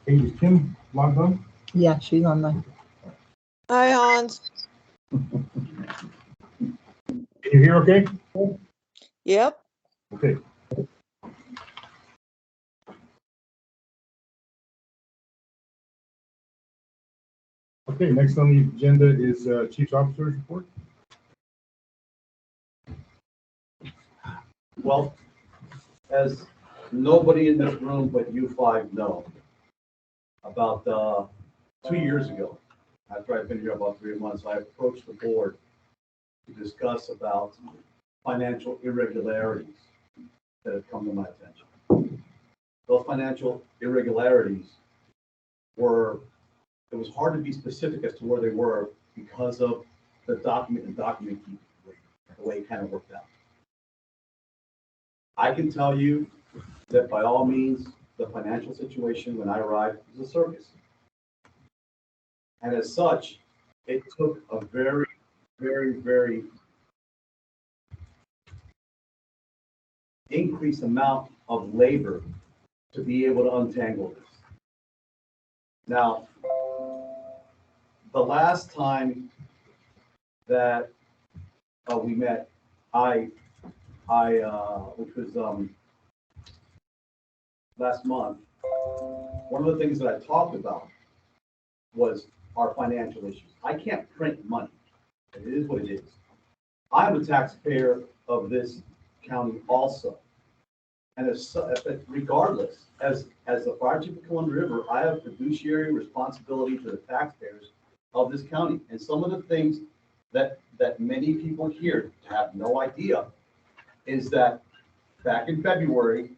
Hey, is Kim logged on? Yeah, she's on the, Hi, Hans. Can you hear okay? Yep. Okay. Okay, next on the agenda is Chief's Officer's Report. Well, as nobody in this room but you five know, about 2 years ago, after I've been here about 3 months, I approached the board to discuss about financial irregularities that have come to my attention. Those financial irregularities were, it was hard to be specific as to where they were because of the document keeping, the way it kind of worked out. I can tell you that by all means, the financial situation when I arrived was a circus. And as such, it took a very, very, very increased amount of labor to be able to untangle this. Now, the last time that we met, which was last month, one of the things that I talked about was our financial issues. I can't print money. It is what it is. I'm a taxpayer of this county also. And regardless, as the fire chief of Columbia River, I have fiduciary responsibility to the taxpayers of this county. And some of the things that many people here have no idea is that back in February,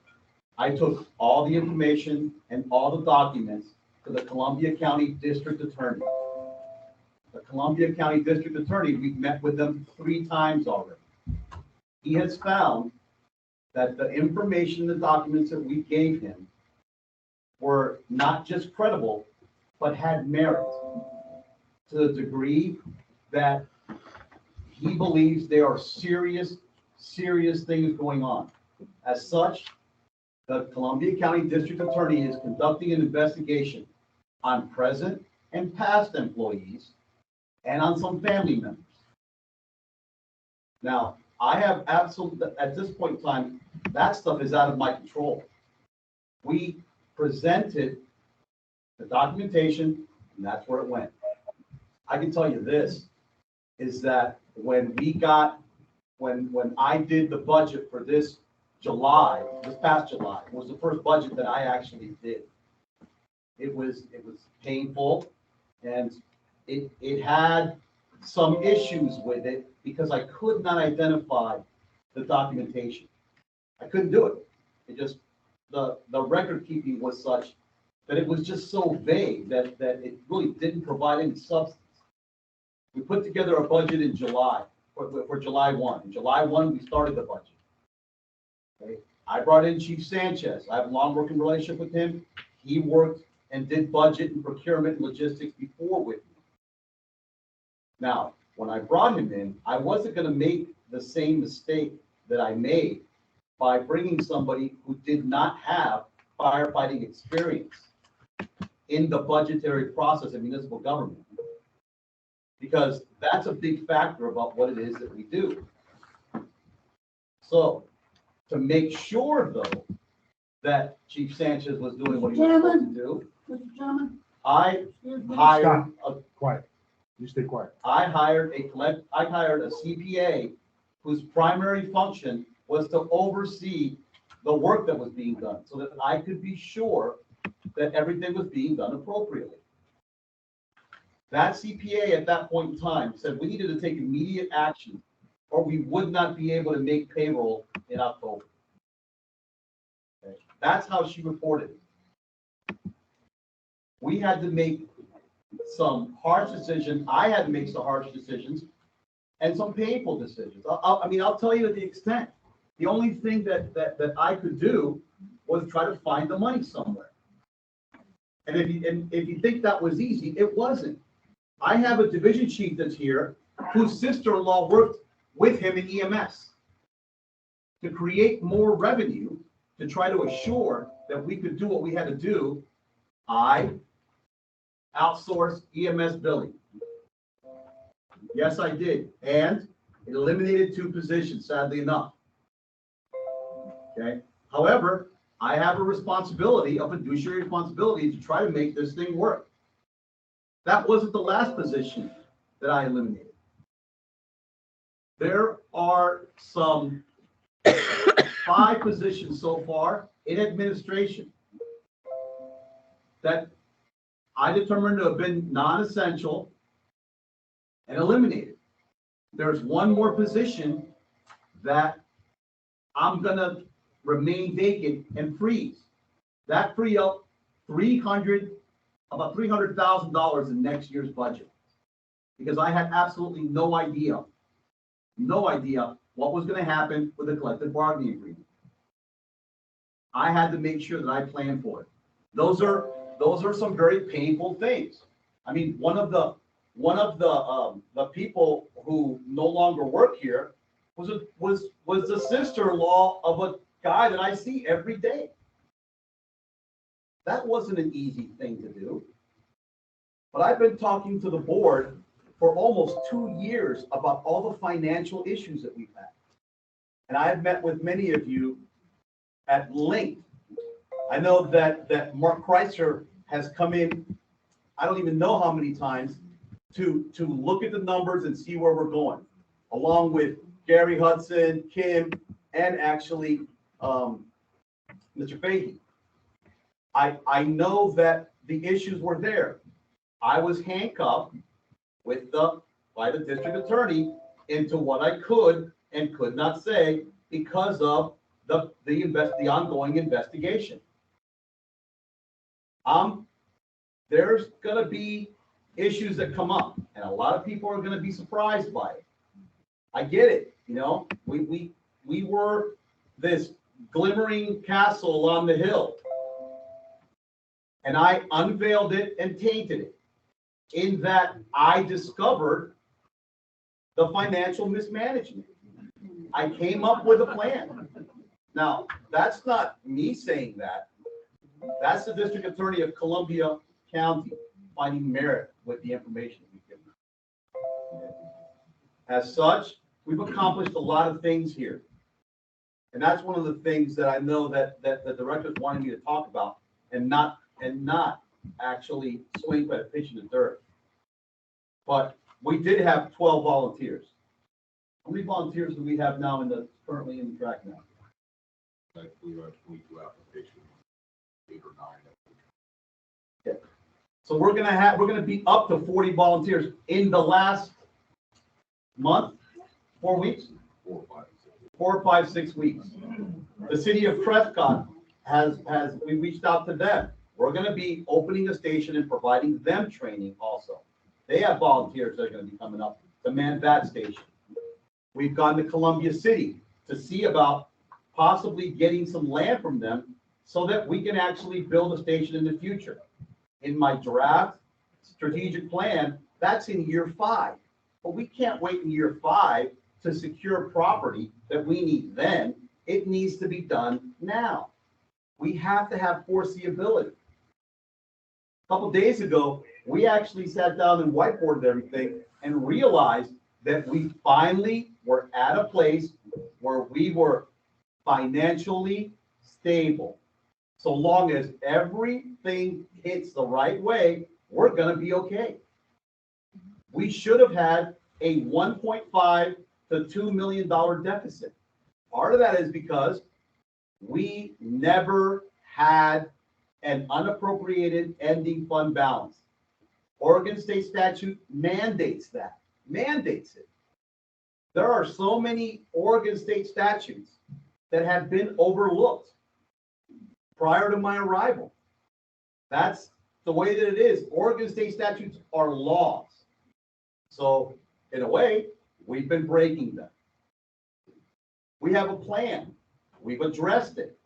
I took all the information and all the documents to the Columbia County District Attorney. The Columbia County District Attorney, we've met with them 3 times already. He has found that the information, the documents that we gave him were not just credible, but had merit to the degree that he believes there are serious things going on. As such, the Columbia County District Attorney is conducting an investigation on present and past employees and on some family members. Now, I have at this point in time, that stuff is out of my control. We presented the documentation, and that's where it went. I can tell you this, is that when I did the budget for this past July, was the first budget that I actually did. It was painful, and it had some issues with it because I could not identify the documentation. I couldn't do it. It just, the record keeping was such that it was just so vague that it really didn't provide any substance. We put together a budget in July, for July 1. In July 1, we started the budget. Okay. I brought in Chief Sanchez. I have a long working relationship with him. He worked and did budget and procurement and logistics before with me. Now, when I brought him in, I wasn't going to make the same mistake that I made by bringing somebody who did not have firefighting experience in the budgetary process of municipal government. Because that's a big factor about what it is that we do. So, to make sure, though, that Chief Sanchez was doing what he was supposed to do, Mr. Chairman, I hired quiet. You stay quiet. I hired a CPA whose primary function was to oversee the work that was being done so that I could be sure that everything was being done appropriately. That CPA at that point in time said we needed to take immediate action or we would not be able to make payroll in October. Okay. That's how she reported it. We had to make some harsh decisions. I had to make some harsh decisions and some painful decisions. I'll tell you to the extent. The only thing that I could do was try to find the money somewhere. And if you think that was easy, it wasn't. I have a division chief that's here whose sister-in-law worked with him in EMS to create more revenue to try to assure that we could do what we had to do. I outsourced EMS billing. Yes, I did. And it eliminated 2 positions, sadly enough. Okay. However, I have a responsibility, a fiduciary responsibility to try to make this thing work. That wasn't the last position that I eliminated. There are some 5 positions so far in administration that I determined to have been non-essential and eliminated. There's 1 more position that I'm gonna remain vacant and freeze. That free up about $300,000 in next year's budget. Because I had absolutely no idea what was gonna happen with the collective bargaining agreement. I had to make sure that I planned for it. Those are some very painful things. I mean, one of the people who no longer work here was the sister-in-law of a guy that I see every day. That wasn't an easy thing to do. But I've been talking to the board for almost 2 years about all the financial issues that we've had. And I have met with many of you at length. I know that Mark Kreitzer has come in, I don't even know how many times, to look at the numbers and see where we're going, along with Gary Hudson, Kim, and actually Mr. Fahey. I know that the issues were there. I was handcuffed by the district attorney into what I could and could not say because of the ongoing investigation. There's going to be issues that come up, and a lot of people are going to be surprised by it. I get it. You know, we were this glimmering castle on the hill, and I unveiled it and tainted it in that I discovered the financial mismanagement. I came up with a plan. Now, that's not me saying that. That's the district attorney of Columbia County finding merit with the information we've given. As such, we've accomplished a lot of things here. And that's one of the things that I know that the directors wanted me to talk about and not actually swing by the pitch in the dirt. But we did have 12 volunteers. How many volunteers do we have now currently in the track now? I believe I have 22 applications, 8 or 9. Okay. So we're gonna be up to 40 volunteers in the last month, 4 weeks? 4, 5, 6 weeks. The city of Prescott we reached out to them. We're gonna be opening a station and providing them training also. They have volunteers that are gonna be coming up to man that station. We've gone to Columbia City to see about possibly getting some land from them so that we can actually build a station in the future. In my draft strategic plan, that's in year 5. But we can't wait in year 5 to secure property that we need then. It needs to be done now. We have to have foreseeability. A couple days ago, we actually sat down and whiteboarded everything and realized that we finally were at a place where we were financially stable. So long as everything hits the right way, we're going to be okay. We should have had a $1.5 to $2 million deficit. Part of that is because We never had an unappropriated ending fund balance. Oregon state statute mandates that, mandates it. There are so many Oregon state statutes that have been overlooked prior to my arrival. That's the way that it is. Oregon state statutes are laws. So in a way, we've been breaking them. We have a plan. We've addressed it.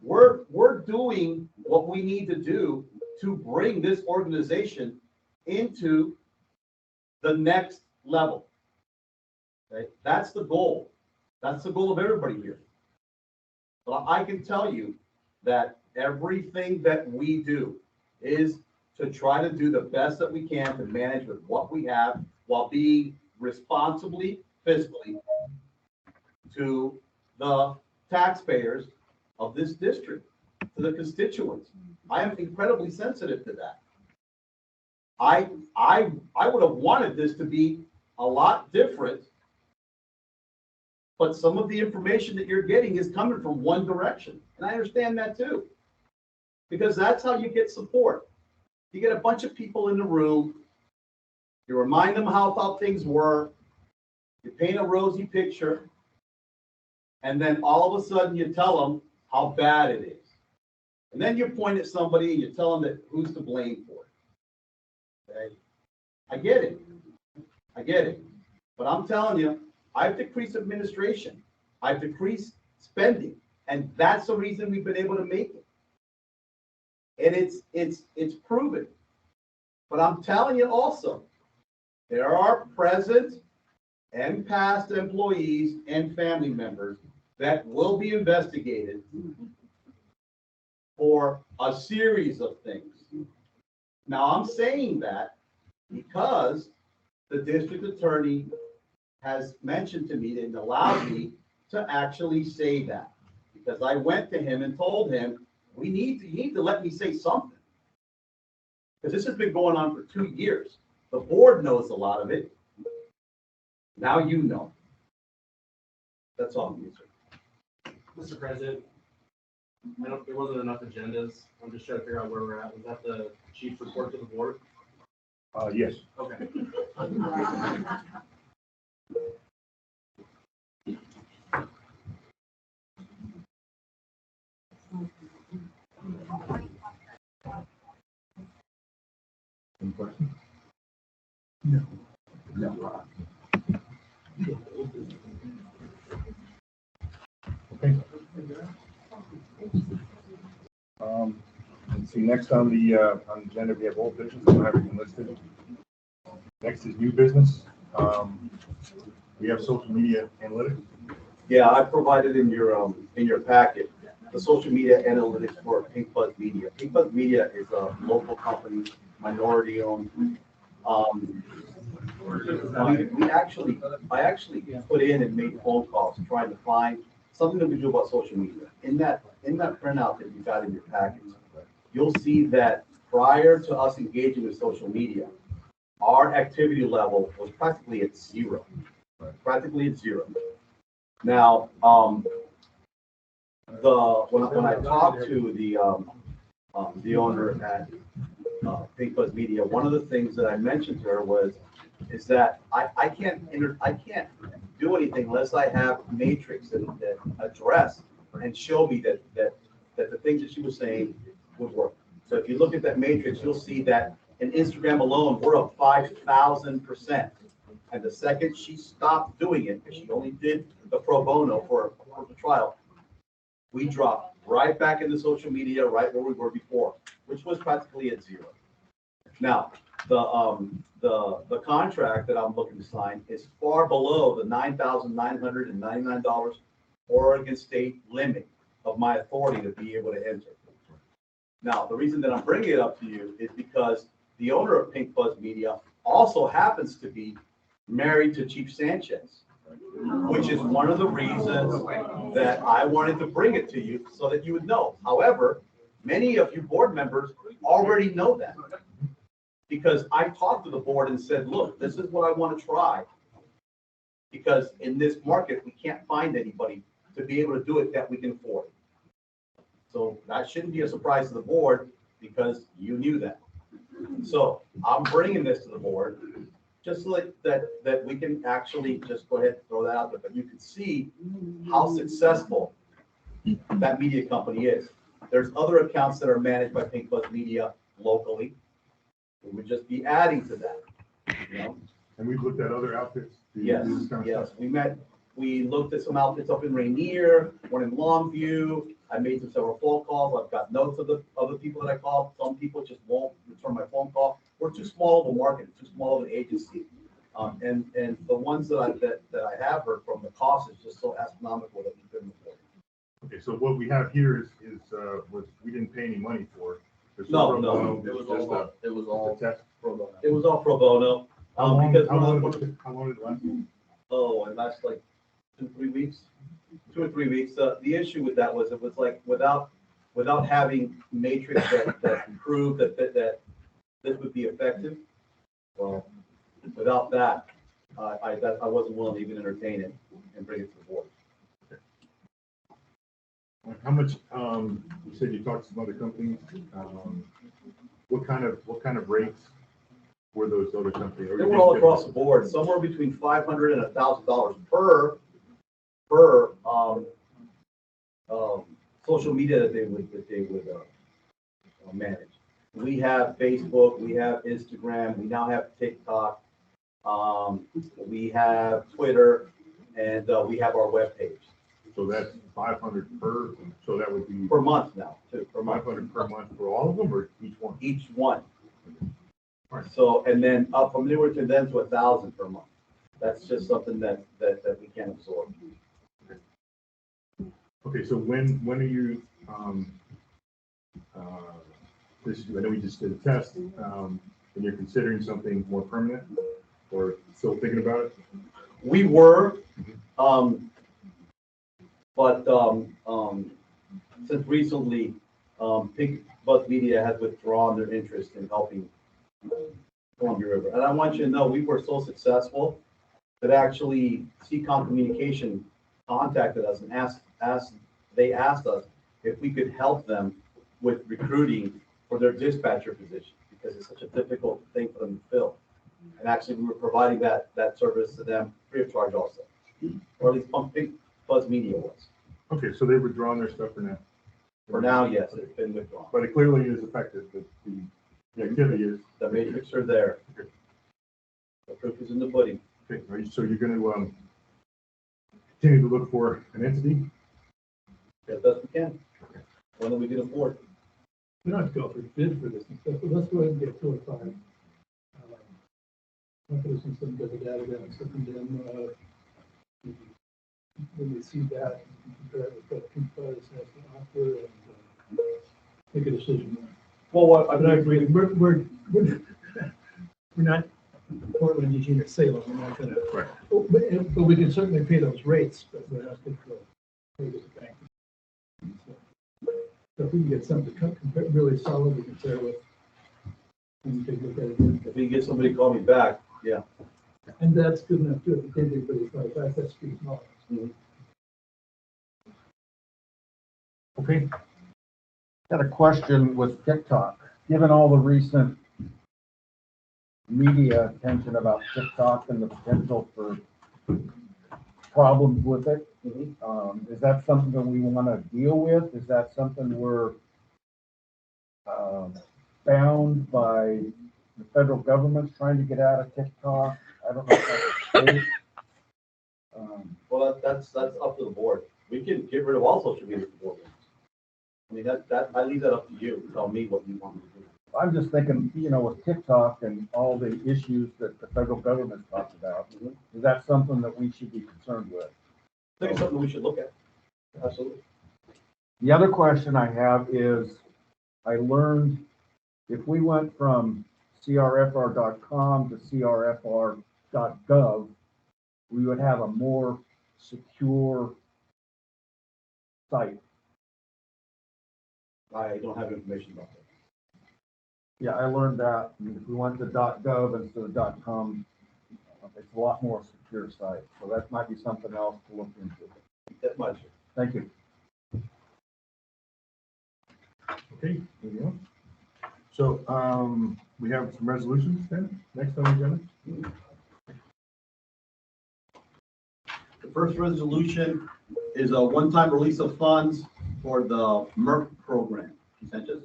We're doing what we need to do to bring this organization into the next level. Okay? That's the goal. That's the goal of everybody here. But I can tell you that everything that we do is to try to do the best that we can to manage with what we have while being responsibly, fiscally to the taxpayers of this district, to the constituents. I am incredibly sensitive to that. I would have wanted this to be a lot different, but some of the information that you're getting is coming from one direction. And I understand that too, because that's how you get support. You get a bunch of people in the room, you remind them how things were, you paint a rosy picture, and then all of a sudden you tell them how bad it is. And then you point at somebody and you tell them that who's to blame for it. Okay? I get it. I get it. But I'm telling you, I've decreased administration. I've decreased spending. And that's the reason we've been able to make it. And it's proven. But I'm telling you also, there are present and past employees and family members that will be investigated for a series of things. Now, I'm saying that because the district attorney has mentioned to me and allowed me to actually say that. Because I went to him and told him, you need to let me say something. Because this has been going on for 2 years. The board knows a lot of it. Now you know. That's all I'm using. Mr. President, there wasn't enough agendas. I'm just trying to figure out where we're at. Was that the chief's report to the board? Yes. Okay. Any questions? No. No. Okay. Let's see, next on the agenda, we have old business. I don't have anything listed. Next is new business. We have social media analytics. Yeah, I provided in your packet the social media analytics for Pink Buzz Media. Pink Buzz Media is a local company, minority owned. I actually put in and made phone calls trying to find something that we do about social media. In that printout that you got in your packets, you'll see that prior to us engaging with social media, our activity level was practically at zero. Practically at zero. Now, when I talked to the owner at Pink Buzz Media, one of the things that I mentioned to her is that I can't do anything unless I have matrix that address and show me that the things that she was saying would work. So if you look at that matrix, you'll see that in Instagram alone, we're up 5,000%. And the second she stopped doing it, because she only did the pro bono for the trial, we dropped right back into social media, right where we were before, which was practically at zero. Now, the contract that I'm looking to sign is far below the $9,999 Oregon state limit of my authority to be able to enter. Now, the reason that I'm bringing it up to you is because the owner of Pink Buzz Media also happens to be married to Chief Sanchez, which is one of the reasons that I wanted to bring it to you so that you would know. However, many of you board members already know that, because I talked to the board and said, look, this is what I want to try, because in this market, we can't find anybody to be able to do it that we can afford. So that shouldn't be a surprise to the board because you knew that. So I'm bringing this to the board, just like that we can actually just go ahead and throw that out there, but you can see how successful that media company is. There's other accounts that are managed by Pink Buzz Media locally. We would just be adding to that, you know? And we've looked at other outfits. to Yes, do this kind of yes, stuff. we looked at some outfits up in Rainier, one in Longview. I made several phone calls. I've got notes of the people that I called. Some people just won't return my phone call. We're too small of a market, too small of an agency. And the ones that I have heard from, the cost is just so astronomical that we couldn't afford it. Okay, so what we have here is was, we didn't pay any money for. There's No, pro no, bono, It was it's just all, it was all a test. pro bono. It was all pro bono. How long, Because how long did it last? oh, and that's like 2 or 3 weeks. The issue with that was, it was like, without having matrix that proved that this would be effective. Well, without that, I wasn't willing to even entertain it and bring it to the board. How much, you said you talked to some other companies, what kind of rates were those other companies? They were all across the board, somewhere between $500 and $1,000 per social media that they would manage. We have Facebook, we have Instagram, we now have TikTok, we have Twitter, and we have our webpage. So that's 500 per, so that would be Per month now, too, per month. 500 per month for all of them or each one? Each one. Right. So, and then up from there to then to 1,000 per month. That's just something that we can't absorb. Okay, so when are you, this, I know we just did a test, and you're considering something more permanent or still thinking about it? We were, but since recently, Pink Buzz Media has withdrawn their interest in helping Columbia River. And I want you to know, we were so successful that actually CCOM Communication contacted us and asked us if we could help them with recruiting for their dispatcher position, because it's such a difficult thing for them to fill. And actually, we were providing that service to them free of charge also, or at least Pink Buzz Media was. Okay, so they've withdrawn their stuff for now? For now, yes, it's been withdrawn. But it clearly is effective, the activity is. The matrix are there. Okay. The proof is in the pudding. Okay, so you're going to continue to look for an entity? As best we can. One that we can afford. We don't have to go for bid for this and stuff, but let's go ahead and get 4 or 5. I'll put some good data down and stuff, and then, when we see that, we can compare it with what Pink Buzz has to offer and make a decision. Well, what But I agree, we're not Portland, Eugene, or Salem, we're not gonna. Right. But we can certainly pay those rates, but we're not gonna go pay the bank. So if we can get something really solid, we can compare with, and take a look at it. If we can get somebody to call me back, yeah. And that's good enough too, if we can't get anybody back, that's pretty small. Okay. Got a question with TikTok. Given all the recent media attention about TikTok and the potential for problems with it, is that something that we want to deal with? Is that something we're bound by the federal government's trying to get out of TikTok? I don't know if that's the case. Well, that's up to the board. We can get rid of all social media if the board wants. I mean, that I leave that up to you. Tell me what you want me to do. I'm just thinking, with TikTok and all the issues that the federal government talks about, is that something that we should be concerned with? I think it's something we should look at. Absolutely. The other question I have is, I learned if we went from CRFR.com to CRFR.gov, we would have a more secure site. I don't have information about that. Yeah, I learned that. If we went to .gov instead of .com, it's a lot more secure site. So that might be something else to look into. That much. Thank you. Okay, anything else? So, we have some resolutions then, next on the agenda. The first resolution is a one-time release of funds for the MERP program. Sanchez?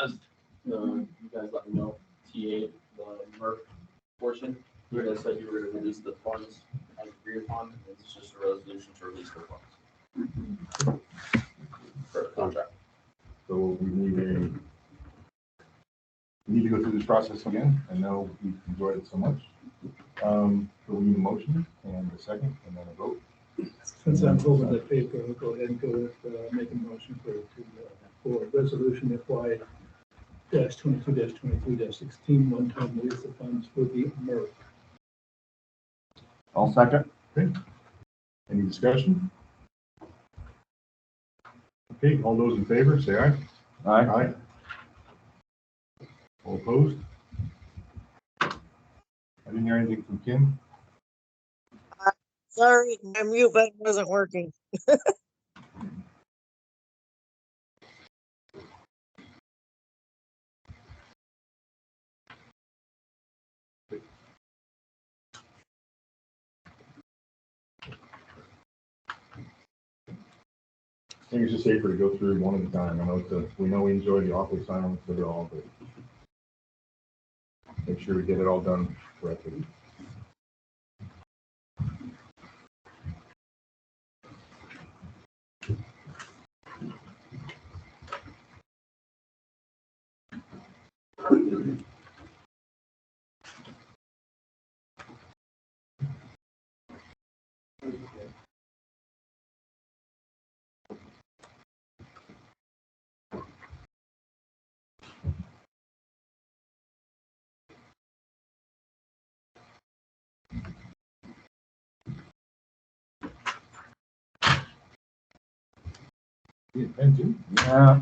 As you guys let me know, TA, the MERP portion, you guys said you were gonna release the funds as agreed upon, and it's just a resolution to release the funds. For the contract. So we need to go through this process again. I know we've enjoyed it so much. So we need a motion and a second and then a vote. Since I'm holding the paper, I'll go ahead and go with, make a motion for resolution FY -22-22-16, one-time release of funds for the MERP. I'll second. Okay. Any discussion? Okay, all those in favor, say aye. Aye. Aye. All opposed? I didn't hear anything from Kim. Sorry, my mute button wasn't working. I think it's just safer to go through one at a time. I know we know we enjoy the awful silence of it all, but make sure we get it all done correctly. Yeah.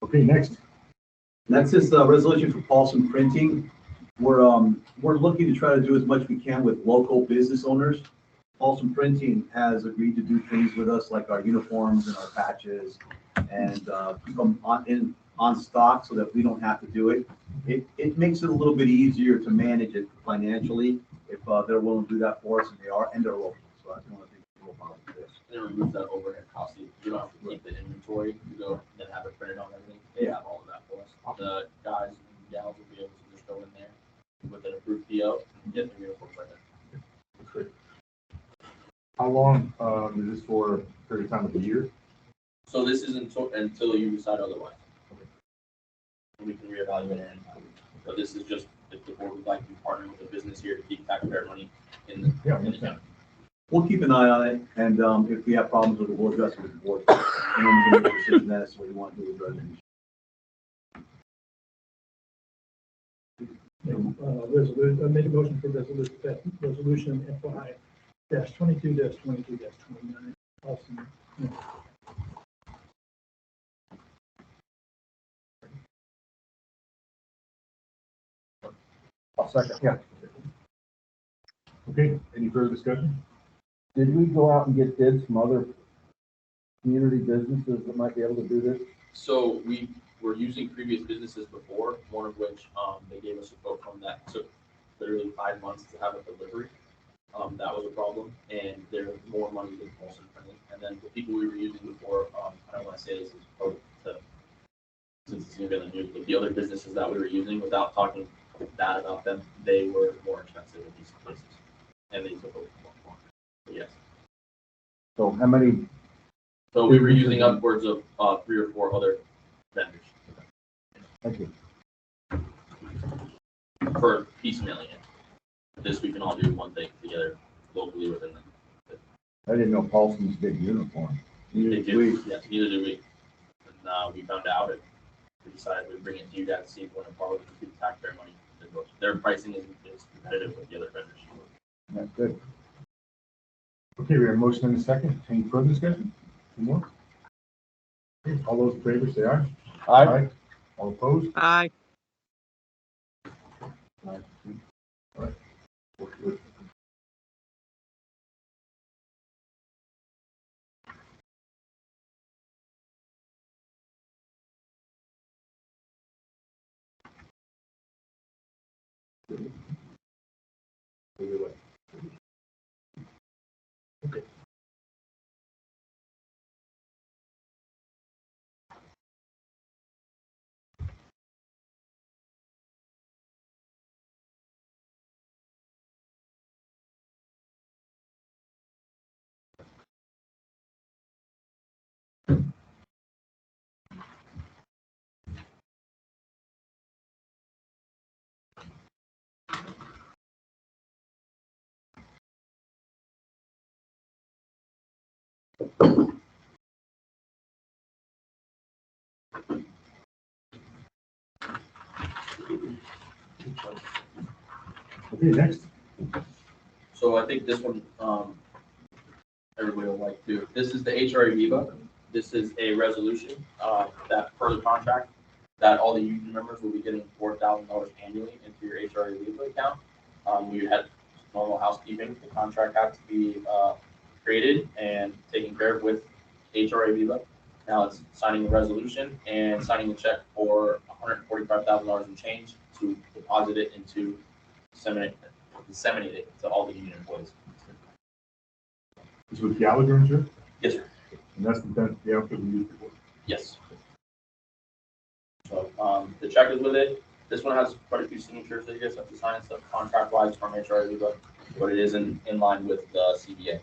Okay, next. Next is the resolution for Paulson Printing. We're looking to try to do as much we can with local business owners. Paulson Printing has agreed to do things with us like our uniforms and our patches and keep them on stock so that we don't have to do it. It makes it a little bit easier to manage it financially if they're willing to do that for us, and they are, and they're local. So that's one of the things we'll follow with this. And it removes that overhead cost. You don't have to keep the inventory, you go and then have it printed on everything. They have all of that for us. The guys and gals will be able to just go in there with an approved PO and get their uniforms right there. That's great. How long is this for? A period of time of the year? So this is until you decide otherwise. Okay. And we can reevaluate it anytime. But this is just if the board would like to partner with the business here to keep taxpayer money in the county. We'll keep an eye on it, and if we have problems with the board, address it with the board. And then we can make a decision, that's what we want to do with resolution. I made a motion for resolution FY -22-22-29. Awesome. I'll second, yeah. Okay, any further discussion? Did we go out and get bids from other community businesses that might be able to do this? So we were using previous businesses before, one of which they gave us a quote from that took literally 5 months to have a delivery. That was a problem, and they're more money than Paulson Printing. And then the people we were using before, I don't want to say this since it's going to be in the news, but the other businesses that we were using, without talking bad about them, they were more expensive in these places, and they took a lot more. But yes. So how many? So we were using upwards of 3 or 4 other vendors. Thank you. For piecemealing it. This we can all do one thing together locally within them. I didn't know Paulson's did uniform. They do, yes, neither do we. And we found out we decided we'd bring it to you guys, see if we want to borrow the taxpayer money. Their pricing is competitive with the other vendors. That's good. Okay, we have a motion and a second. Any further discussion? Any more? Okay, all those in favor say aye. Aye. All opposed? Aye. All right. Good. Okay. Okay, next. So I think this one, everybody will like too. This is the HRA Viva. This is a resolution, that per the contract, that all the union members will be getting $4,000 annually into your HRA Viva account. We had normal housekeeping. The contract had to be, created and taken care of with HRA Viva. Now it's signing the resolution and signing the check for $145,000 in change to deposit it into disseminate it to all the union employees. This was Gallagher insurance? Yes, sir. And that's the outfit we used before. Yes. So, the check is with it. This one has quite a few signatures that you guys have to sign and stuff, contract-wise from HRA Viva, but it is in line with the CBA.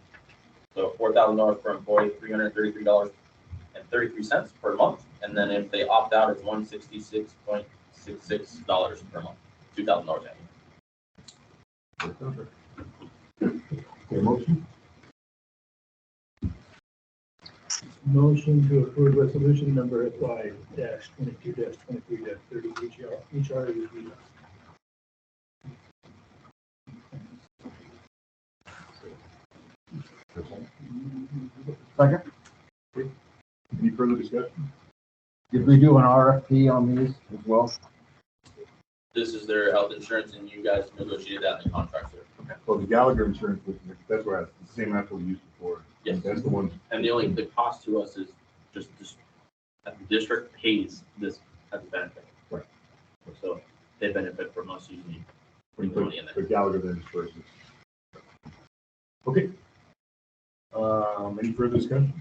So $4,000 per employee, $333.33 per month, and then if they opt out, it's $166.66 per month, $2,000 annually. Okay, motion? Motion to approve resolution number FY -22 -23 -30 HR review. Second, Any further discussion? did we do an RFP on these as well? This is their health insurance, and you guys negotiated that in the contract, sir. So the Gallagher insurance, that's where it's the same outfit we used before. Yes. That's the one. And the cost to us is just that the district pays this as a benefit. Right. So they benefit from us using When you money in put there. the Gallagher then disperses. Okay. Any further discussion?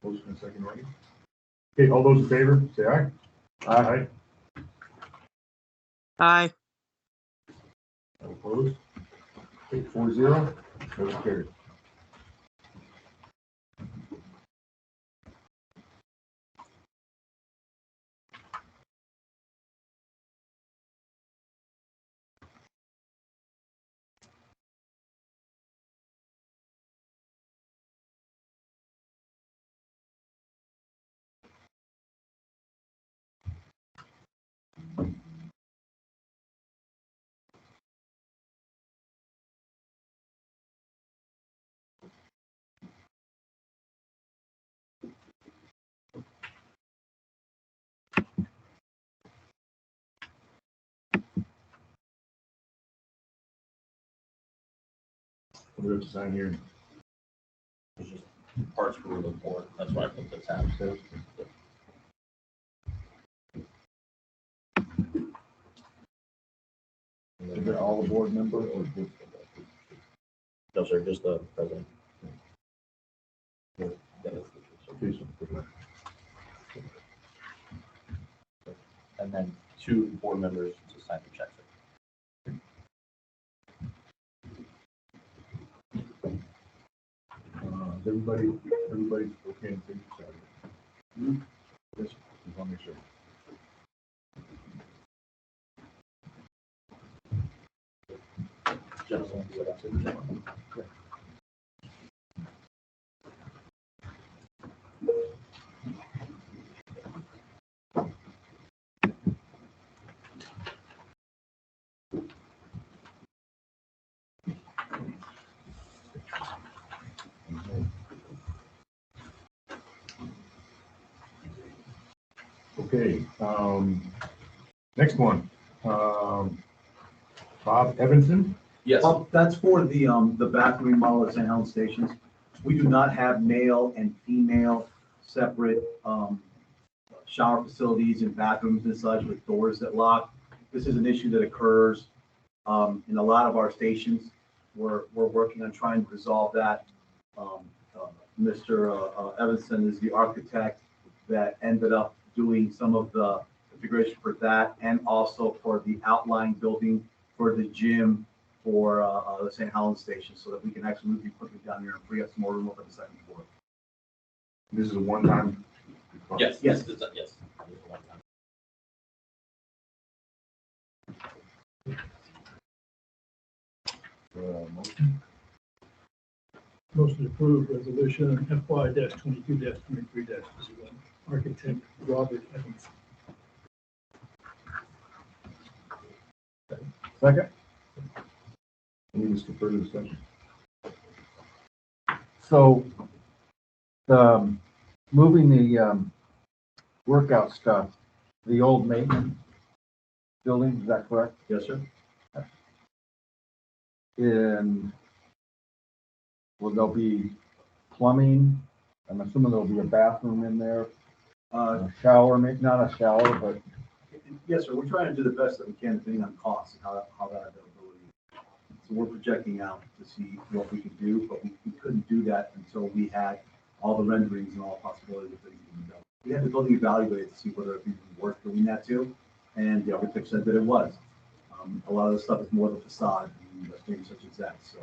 Motion and second ready. Okay, all those in favor, say aye. Aye. Aye. All opposed? Okay, 4-0, motion carried. We have to sign here. It's just parts for the board. That's why I put the tab. Is it all the board members or just? No, sir, just the president. And then 2 board members to sign the check. Everybody's okay and things started. Yes, just want to make sure. Gentlemen, what else? Okay, next one. Bob Evanson. Yes. That's for the bathroom remodel at St. Helens Stations. We do not have male and female separate, shower facilities and bathrooms and such with doors that lock. This is an issue that occurs, in a lot of our stations. We're working on trying to resolve that. Mr. Evanson is the architect that ended up doing some of the configuration for that and also for the outline building for the gym for the St. Helens station, so that we can actually move equipment down here and free up some more room up on the second floor. This is a one-time. Yes. Yes. Yes. Yes. One time. Motion. Motion to approve resolution FY 22-23-01. Architect Robert Evans. Second? Any further discussion? So, moving the, workout stuff, the old maintenance building, is that correct? Yes, sir. And will there be plumbing? I'm assuming there'll be a bathroom in there, a shower, maybe not a shower, but. Yes, sir. We're trying to do the best that we can, depending on costs and how that availability. So we're projecting out to see what we can do, but we couldn't do that until we had all the renderings and all possibilities of things being done. We had the building evaluated to see whether it would work doing that too, and the architect said that it was. A lot of the stuff is more the facade and things such as that. So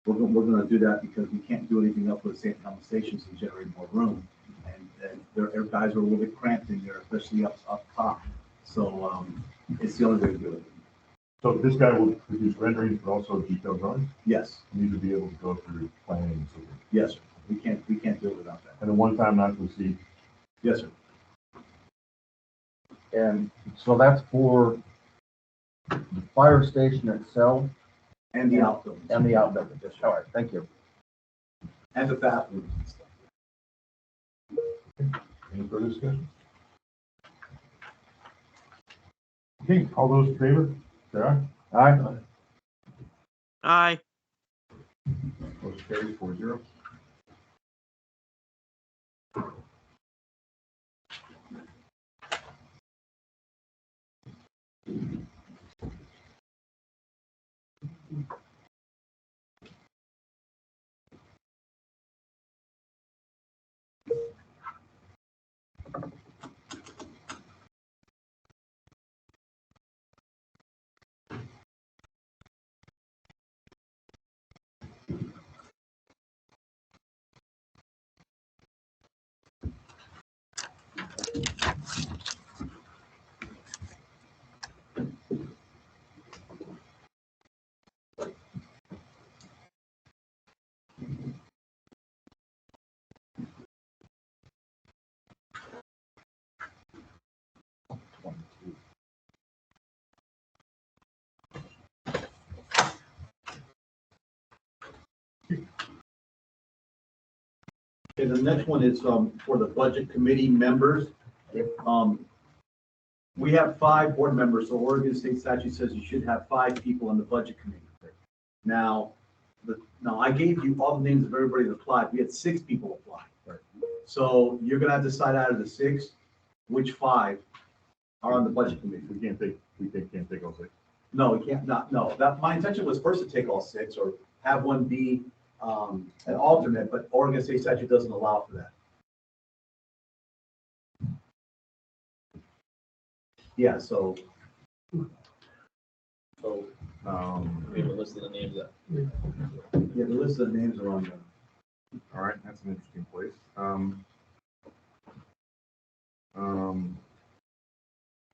we're going to do that because we can't do anything else with the St. Helens stations to generate more room. And their guys are a little bit cramped in there, especially up top. So it's the only way to do it. So this guy will produce renderings, but also detailed drawings? Yes. You need to be able to go through planning and so forth. Yes, sir. We can't do it without that. And a one-time not to exceed. Yes, sir. And so that's for the fire station itself? And the outbuildings. And the outbuildings. Yes, sir. All right, thank you. And the bathrooms and stuff. Any further discussion? Okay, all those in favor, say aye. Aye. Aye. Motion carries 4-0. Okay, the next one is for the budget committee members. We have 5 board members, so Oregon State statute says you should have 5 people on the budget committee. Now, I gave you all the names of everybody that applied. We had 6 people apply. Right. So you're gonna have to decide out of the 6, which 5 are on the budget committee. We can't take all 6. No, we can't, no. My intention was first to take all 6 or have one be an alternate, but Oregon State statute doesn't allow for that. Yeah, so. So we have a list of the names that. Yeah, the list of names are on there. All right, that's an interesting place.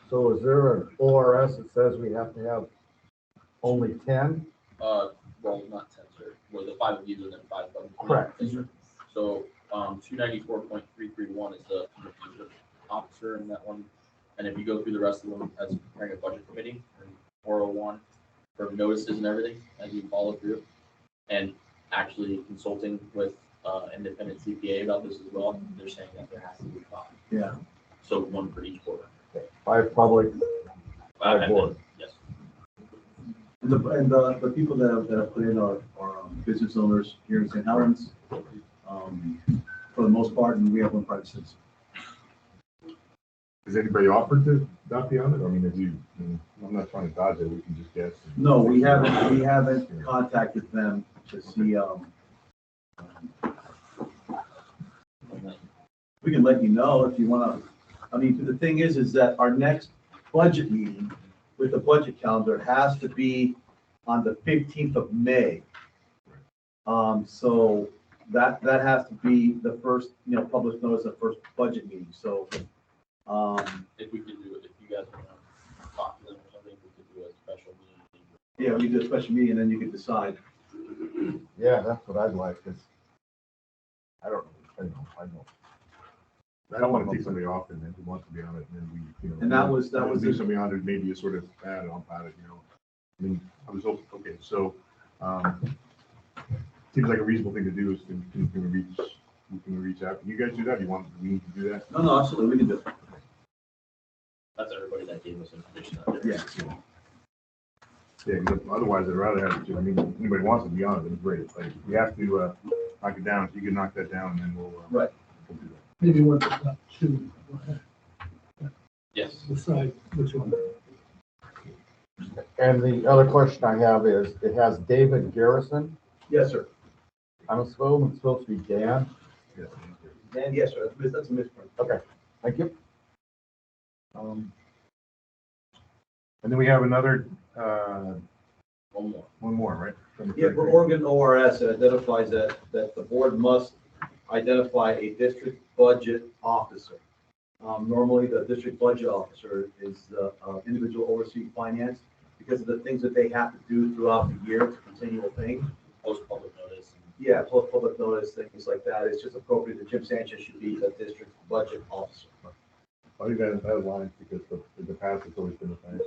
So is there an ORS that says we have to have only 10? Well, not 10, sir. Well, the 5 of you and then 5 of them. Correct. Yes, sir. So 294.331 is the budget officer in that one. And if you go through the rest of them as preparing a budget committee, and 401 for notices and everything, as you follow through, and actually consulting with independent CPA about this as well, they're saying that there has to be 5. Yeah. So one for each board. 5 public, 5 And board. then- Yes. And the people that have put in are business owners here in St. Helens, for the most part, and we have one private citizen. Has anybody offered to not be on it? I mean, I'm not trying to dodge it, we can just guess. No, we haven't contacted them to see, we can let you know if you wanna, I mean, the thing is that our next budget meeting with the budget calendar has to be on the 15th of May. So that has to be the first, public notice of first budget meeting, so, If we could do it, if you guys want to talk to them or something, we could do a special meeting. yeah, we do a special meeting and then you can decide. Yeah, that's what I'd like, because I don't know, I know. I don't want to take somebody off and then who wants to be on it, and then we. And that was leave somebody on it, maybe a sort of bad on it, I mean, I was hoping, okay, so, seems like a reasonable thing to do is can we reach out. Can you guys do that? We need to do that? No, absolutely, we can do it. That's everybody that gave us information out there. Yeah. Yeah, because otherwise I'd rather have, I mean, if anybody wants to be on it, then great. Like, we have to, knock it down. If you can knock that down, and then we'll. Right. We'll do that. Maybe one, two, Yes. decide which one. And the other question I have is, it has David Garrison. Yes, sir. I'm assuming it's supposed to be Dan. And yes, sir, that's a misprint. Okay, thank you. And then we have another, one more, right? From the Yeah, for Oregon ORS, it identifies that the board must identify a district budget officer. Normally, the district budget officer is the individual overseeing finance because of the things that they have to do throughout the year. It's a continual thing. Post public notice. Yeah, post public notice, things like that. It's just appropriate that Jim Sanchez should be the district budget officer. I think that aligns because in the past, it's always been the same.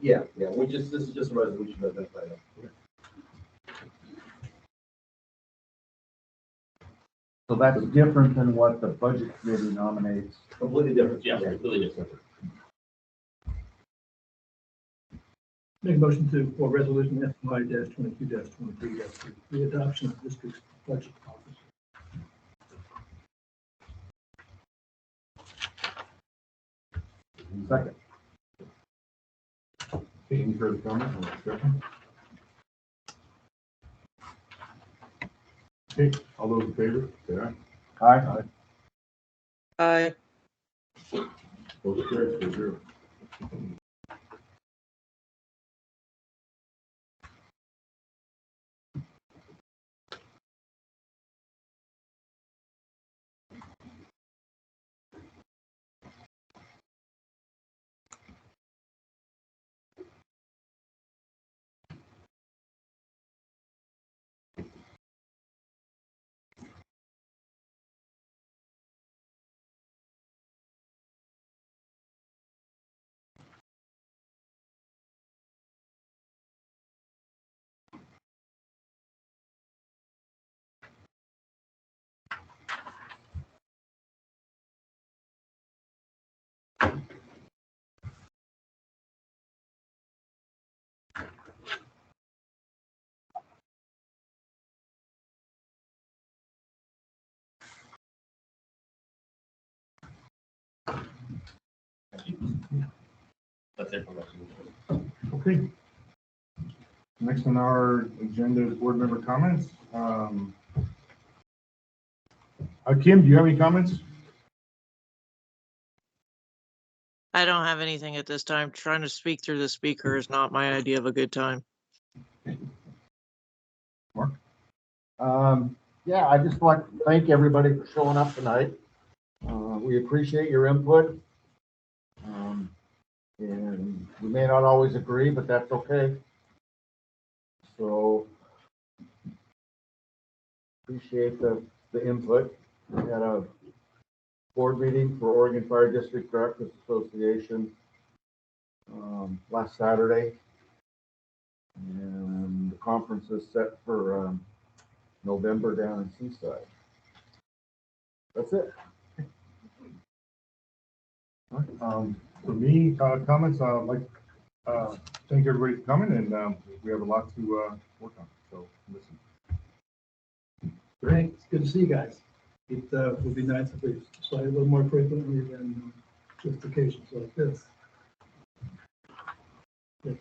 Yeah, this is just a resolution to identify that. So that's different than what the budget committee nominates. Completely different. Yeah, completely different. Make a motion for resolution FY-22-23, the adoption of district's budget office. Second. Okay, any further comment or discussion? Okay, all those in favor, say aye. Aye. Aye. Motion carries 4-0. That's it for resolution. Okay. Next on our agenda is board member comments. Kim, do you have any comments? I don't have anything at this time. Trying to speak through the speaker is not my idea of a good time. Mark? Yeah, I just like to thank everybody for showing up tonight. We appreciate your input. And we may not always agree, but that's okay. So appreciate the input. We had a board meeting for Oregon Fire District Directors Association last Saturday. And the conference is set for November down in Seaside. That's it. All right, for me, comments, like, thank everybody for coming, and, we have a lot to, work on, so listen. Great, it's good to see you guys. It would be nice if we saw you a little more frequently than just occasions like this. It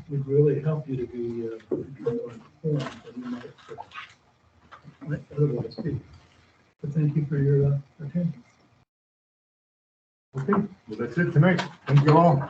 would really help you to be more informed than you might otherwise be. But thank you for your attendance. Okay, well, that's it tonight. Thank you all.